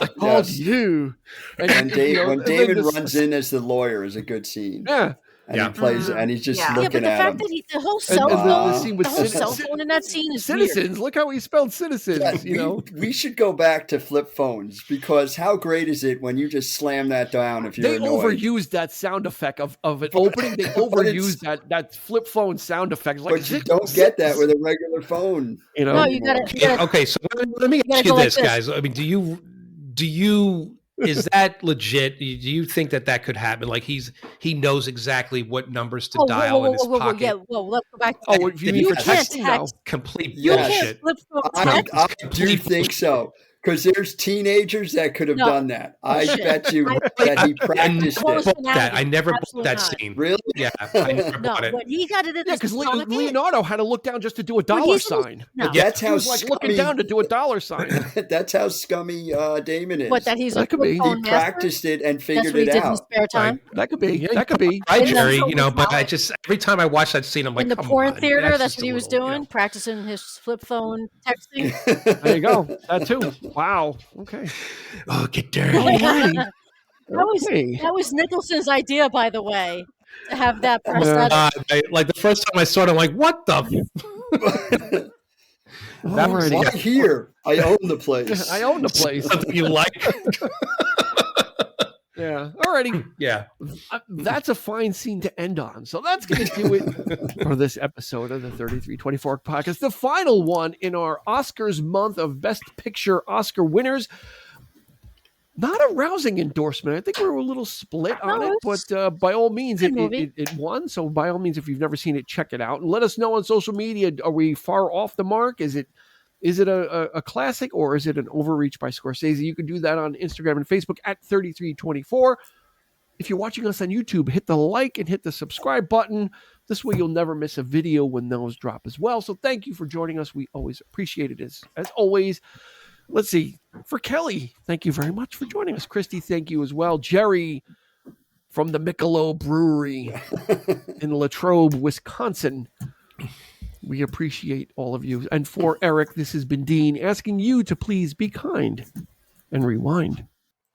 Speaker 1: I called you.
Speaker 3: When
Speaker 1: and
Speaker 3: Damon
Speaker 1: then
Speaker 3: runs in as the lawyer is a good scene.
Speaker 1: Yeah.
Speaker 3: And he plays, and he's just
Speaker 4: Yeah.
Speaker 5: Yeah, but
Speaker 3: looking
Speaker 5: the
Speaker 3: at
Speaker 5: fact
Speaker 3: him.
Speaker 5: that the whole
Speaker 1: And
Speaker 5: cell
Speaker 1: the
Speaker 5: phone,
Speaker 1: scene with
Speaker 5: the whole
Speaker 1: Citi-
Speaker 5: cell phone in that scene is weird.
Speaker 1: Citizens. Look how he spelled citizens.
Speaker 3: Yeah, we should go back to flip phones, because how great is it when you just slam that down if you're
Speaker 1: They
Speaker 3: annoyed?
Speaker 1: overused that sound effect of an opening. They overused that flip phone sound effect. Like,
Speaker 3: But you don't get that with a regular phone.
Speaker 5: No, you gotta
Speaker 2: Okay, so let me ask
Speaker 5: go
Speaker 2: you
Speaker 5: like
Speaker 2: this,
Speaker 5: this.
Speaker 2: guys. I mean, do you is that legit? Do you think that could happen? Like he knows exactly what numbers to dial in his pocket.
Speaker 5: Yeah, let's go back.
Speaker 1: Oh, if you mean for
Speaker 5: can't
Speaker 1: texting now.
Speaker 5: text.
Speaker 2: Complete
Speaker 5: You
Speaker 3: Yes.
Speaker 5: can't
Speaker 2: bullshit.
Speaker 5: flip phone
Speaker 3: I
Speaker 5: text.
Speaker 3: do think so. Because there's teenagers that could have
Speaker 5: No.
Speaker 3: done that. I
Speaker 5: Bullshit.
Speaker 3: bet you that he practiced
Speaker 5: Well,
Speaker 3: it.
Speaker 5: it's
Speaker 2: That I never bought
Speaker 5: Absolutely
Speaker 2: that
Speaker 5: not.
Speaker 2: scene.
Speaker 3: Really?
Speaker 2: Yeah, I never
Speaker 5: No,
Speaker 2: bought it.
Speaker 5: when he got it in
Speaker 1: Yeah,
Speaker 5: his
Speaker 1: because
Speaker 5: pocket,
Speaker 1: Leonardo had to look down just to do a
Speaker 5: when
Speaker 1: dollar
Speaker 5: he's in his-
Speaker 1: sign.
Speaker 5: No.
Speaker 3: That's
Speaker 1: He
Speaker 3: how
Speaker 1: was like looking
Speaker 3: scummy.
Speaker 1: down to do a dollar sign.
Speaker 3: That's how scummy Damon is.
Speaker 5: What, that he's a
Speaker 1: That could be.
Speaker 5: flip phone
Speaker 3: he
Speaker 5: master?
Speaker 3: practiced it and
Speaker 5: That's
Speaker 3: figured
Speaker 5: what he
Speaker 3: it
Speaker 5: did in his
Speaker 3: out.
Speaker 5: spare time.
Speaker 1: That could be.
Speaker 2: Yeah,
Speaker 1: That could be.
Speaker 2: Right,
Speaker 5: And then
Speaker 2: Jerry.
Speaker 5: so
Speaker 2: But I
Speaker 5: was
Speaker 2: just every time I watch that scene, I'm like,
Speaker 5: In the
Speaker 2: come
Speaker 5: porn
Speaker 2: on,
Speaker 5: theater, that's
Speaker 2: just
Speaker 5: what
Speaker 2: a
Speaker 5: he was
Speaker 2: little,
Speaker 5: doing, practicing his flip phone texting.
Speaker 1: There you go. That too. Wow. Okay.
Speaker 2: Oh, get dirty.
Speaker 1: Alrighty. Okay.
Speaker 5: That was Nicholson's idea, by the way, to have that
Speaker 1: Yeah.
Speaker 5: prosthetic.
Speaker 2: Like the first time I saw it, I'm like, what the?
Speaker 1: Alrighty.
Speaker 3: Why here? I own the place.
Speaker 1: I own the place.
Speaker 2: Something you like?
Speaker 1: Yeah. Alrighty.
Speaker 2: Yeah.
Speaker 1: That's a fine scene to end on. So that's going to do it for this episode of the 3324 podcast. The final one in our Oscars month of Best Picture Oscar winners. Not a rousing endorsement. I think we were a little split on it, but by all means, it won. So by all means, if you've never seen it, check it out and let us know on social media. Are we far off the mark? Is it a classic, or is it an overreach by Scorsese? You can do that on Instagram and Facebook at 3324. If you're watching us on YouTube, hit the like and hit the subscribe button. This way you'll never miss a video when those drop as well. So thank you for joining us. We always appreciate it as always. Let's see. For Kelly, thank you very much for joining us. Christy, thank you as well. Jerry from the Michelob Brewery in Latrobe, Wisconsin. We appreciate all of you. And for Eric, this has been Dean asking you to please be kind and rewind.